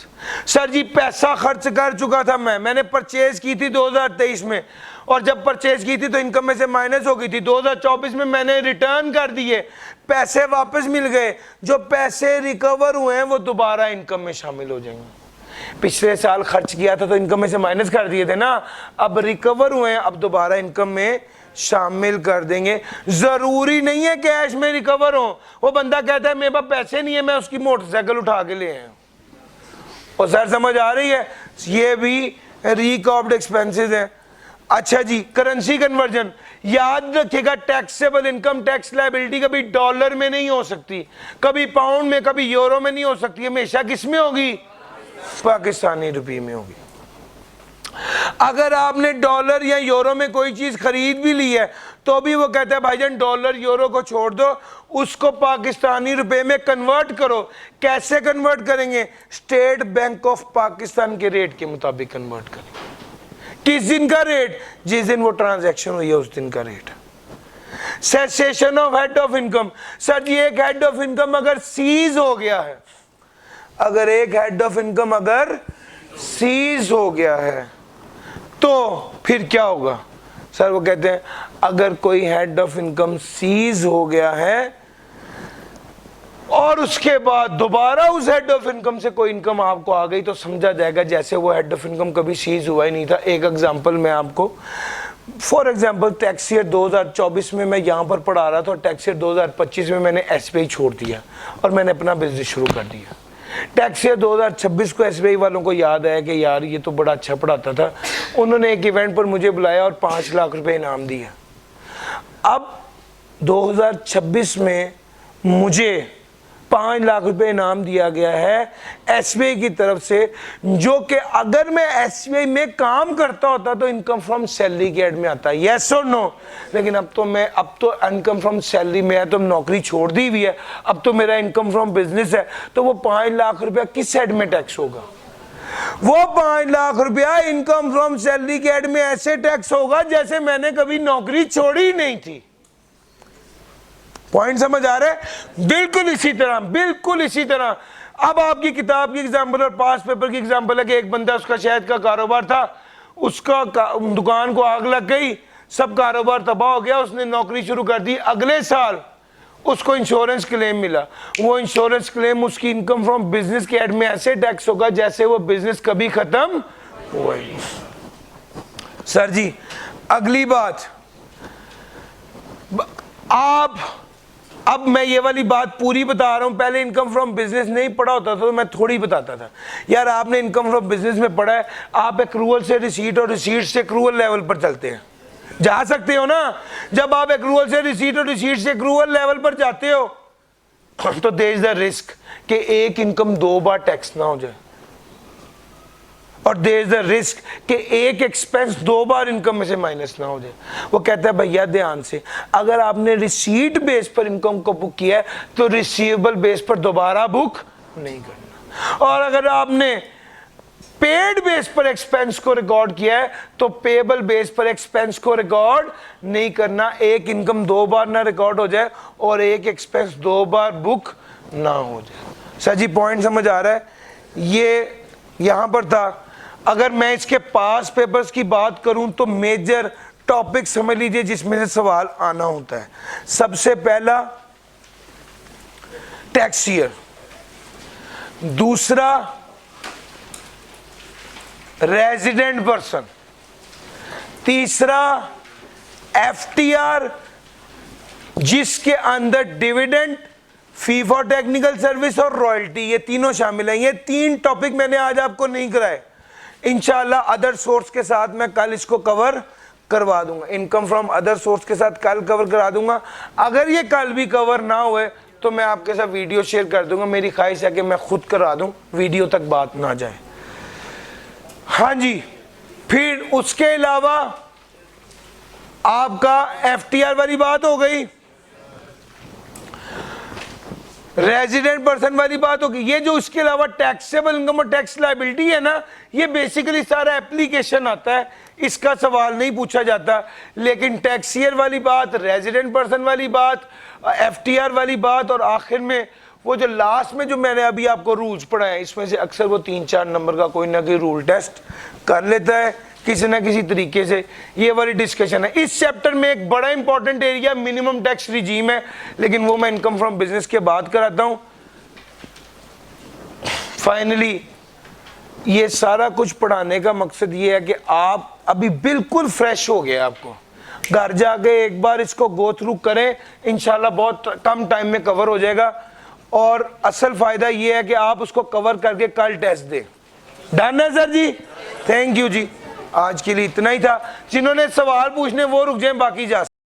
sir जी पैसा खर्च कर चुका था मैंने परचेज की थी 2023 में, और जब परचेज की थी तो इनकम में से माइनस हो गई थी। 2024 में मैंने रिटर्न कर दिए, पैसे वापस मिल गए, जो पैसे रिकवर हुए हैं वो दोबारा इनकम में शामिल हो जाएंगे। पिछले साल खर्च किया था तो इनकम में से माइनस कर दिए थे ना, अब रिकवर हुए हैं, अब दोबारा इनकम में शामिल कर देंगे। जरूरी नहीं है कैश में रिकवर हो। वो बंदा कहता है मेरे पास पैसे नहीं है, मैं उसकी मोटरसाइकिल उठा के ले आया। और सर समझ आ रही है? ये भी रिकॉर्ड एक्सपेंसेस हैं। अच्छा जी, करेंसी कन्वर्जन, याद रखिएगा, टैक्सेबल इनकम टैक्स लायबिलिटी कभी डॉलर में नहीं हो सकती, कभी पाउंड में, कभी यूरो में नहीं हो सकती, हमेशा किस में होगी? पाकिस्तानी रुपये में होगी। अगर आपने डॉलर या यूरो में कोई चीज खरीद भी ली है तो भी वो कहता है भाईजान डॉलर यूरो को छोड़ दो, उसको पाकिस्तानी रुपए में कन्वर्ट करो। कैसे कन्वर्ट करेंगे? स्टेट बैंक ऑफ पाकिस्तान के रेट के मुताबिक कन्वर्ट करेंगे। किस दिन का रेट? जिस दिन वो ट्रांजैक्शन हुई है उस दिन का rate. Cessation of head of income, sir जी एक हेड ऑफ इनकम अगर सीज हो गया है, अगर एक हेड ऑफ इनकम अगर सीज हो गया है तो फिर क्या होगा? सर वो कहते हैं अगर कोई हेड ऑफ इनकम सीज हो गया है और उसके बाद दोबारा उस हेड ऑफ इनकम से कोई इनकम आपको आ गई तो समझा जाएगा जैसे वो हेड ऑफ इनकम कभी सीज हुआ ही नहीं था। एक एग्जांपल मैं आपको, फॉर एग्जांपल टैक्स ईयर 2024 में मैं यहाँ पर पढ़ा रहा था और टैक्स ईयर 2025 में मैंने एसबीआई छोड़ दिया और मैंने अपना बिजनेस शुरू कर दिया। टैक्स ईयर 2026 को एसबीआई वालों को याद आया कि यार ये तो बड़ा अच्छा पढ़ाता था, उन्होंने एक इवेंट पर मुझे बुलाया और 5 लाख रुपए इनाम दिया। अब 2026 में मुझे 5 लाख रुपए इनाम दिया गया है एसबीआई की तरफ से, जो कि अगर मैं एसबीआई में काम करता होता तो इनकम फ्रॉम सैलरी के एड में आता है, यस और नो। लेकिन अब तो इनकम फ्रॉम सैलरी में है, तो नौकरी छोड़ दी हुई है, अब तो मेरा इनकम फ्रॉम बिजनेस है, तो वो 5 लाख रुपया किस हेड में टैक्स होगा? वो 5 लाख रुपया इनकम फ्रॉम सैलरी के एड में ऐसे टैक्स होगा जैसे मैंने कभी नौकरी छोड़ी नहीं थी। पॉइंट समझ आ रहा है? बिल्कुल इसी तरह, बिल्कुल इसी तरह। अब आपकी किताब की एग्जांपल और पास पेपर की एग्जांपल है कि एक बंदा, उसका शहद का कारोबार था, उसका दुकान को आग लग गई, सब कारोबार तबाह हो गया, उसने नौकरी शुरू कर दी। अगले साल उसको इंश्योरेंस क्लेम मिला, वो इंश्योरेंस क्लेम उसकी इनकम फ्रॉम बिजनेस के एड में ऐसे टैक्स होगा जैसे वो बिजनेस कभी खत्म हुआ ही नहीं। सर जी अगली बात, अब मैं ये वाली बात पूरी बता रहा हूं, पहले इनकम फ्रॉम बिजनेस नहीं पढ़ा होता था तो मैं थोड़ी बताता था। यार आपने इनकम फ्रॉम बिजनेस में पढ़ा है, आप एक्रूअल से रिसीट और रिसीट से एक्रूअल लेवल पर चलते हैं, जा सकते हो ना। जब आप एक्रूअल से रिसीट और रिसीट से एक्रूअल लेवल पर जाते हो तो देयर इज द रिस्क कि एक इनकम 2 बार टैक्स ना हो जाए, और देयर इज द रिस्क कि एक एक्सपेंस 2 बार इनकम में से माइनस ना हो जाए। वो कहता है भैया ध्यान से, अगर आपने रिसीट बेस पर इनकम को बुक किया है तो रिसीवेबल बेस पर दोबारा बुक नहीं करना, और अगर आपने पेड बेस पर एक्सपेंस को रिकॉर्ड किया है तो पेबल बेस पर एक्सपेंस को रिकॉर्ड नहीं करना। एक इनकम 2 बार ना रिकॉर्ड हो जाए और एक एक्सपेंस 2 बार बुक ना हो जाए। सर जी पॉइंट समझ आ रहा है? ये यहां पर था। अगर मैं इसके पास पेपर्स की बात करूं तो मेजर टॉपिक समझ लीजिए जिसमें से सवाल आना होता है। सबसे पहला टैक्स ईयर, दूसरा रेजिडेंट पर्सन, तीसरा एफटीआर जिसके अंदर dividend, fee for technical service और रॉयल्टी, ये तीनों शामिल हैं। ये 3 टॉपिक मैंने आज आपको नहीं कराए, इंशाल्लाह अदर सोर्स के साथ मैं कल इसको कवर करवा दूंगा। इनकम फ्रॉम अदर सोर्स के साथ कल कवर करा दूंगा। अगर ये कल भी कवर ना हुए तो मैं आपके साथ वीडियो शेयर कर दूंगा। मेरी ख्वाहिश है कि मैं खुद करा दूं, वीडियो तक बात ना जाए। हाँ जी, फिर उसके अलावा आपका एफटीआर वाली बात हो गई, रेजिडेंट पर्सन वाली बात होगी। ये जो इसके अलावा टैक्सेबल इनकम और टैक्स लायबिलिटी है ना, ये बेसिकली सारा एप्लीकेशन आता है, इसका सवाल नहीं पूछा जाता। लेकिन टैक्स ईयर वाली बात, रेजिडेंट पर्सन वाली बात, एफटीआर वाली बात और आखिर में वो जो लास्ट में जो मैंने अभी आपको रूल्स पढ़ाए, इसमें से अक्सर वो 3-4 नंबर का कोई ना कोई रूल टेस्ट कर लेता है किसी ना किसी तरीके से। ये वाली डिस्कशन है। इस चैप्टर में एक बड़ा important area minimum tax regime है, लेकिन वो मैं इनकम फ्रॉम बिजनेस के बाद कराता हूं। फाइनली ये सारा कुछ पढ़ाने का मकसद ये है कि आप अभी बिल्कुल फ्रेश हो गए, आपको घर जाके एक बार इसको गो थ्रू करें, इंशाल्लाह बहुत कम टाइम में कवर हो जाएगा। और असल फायदा ये है कि आप उसको कवर करके कल टेस्ट दें। डन है सर जी? थैंक यू जी। आज के लिए इतना ही था। जिन्होंने सवाल पूछने वो रुक जाएं, बाकी जा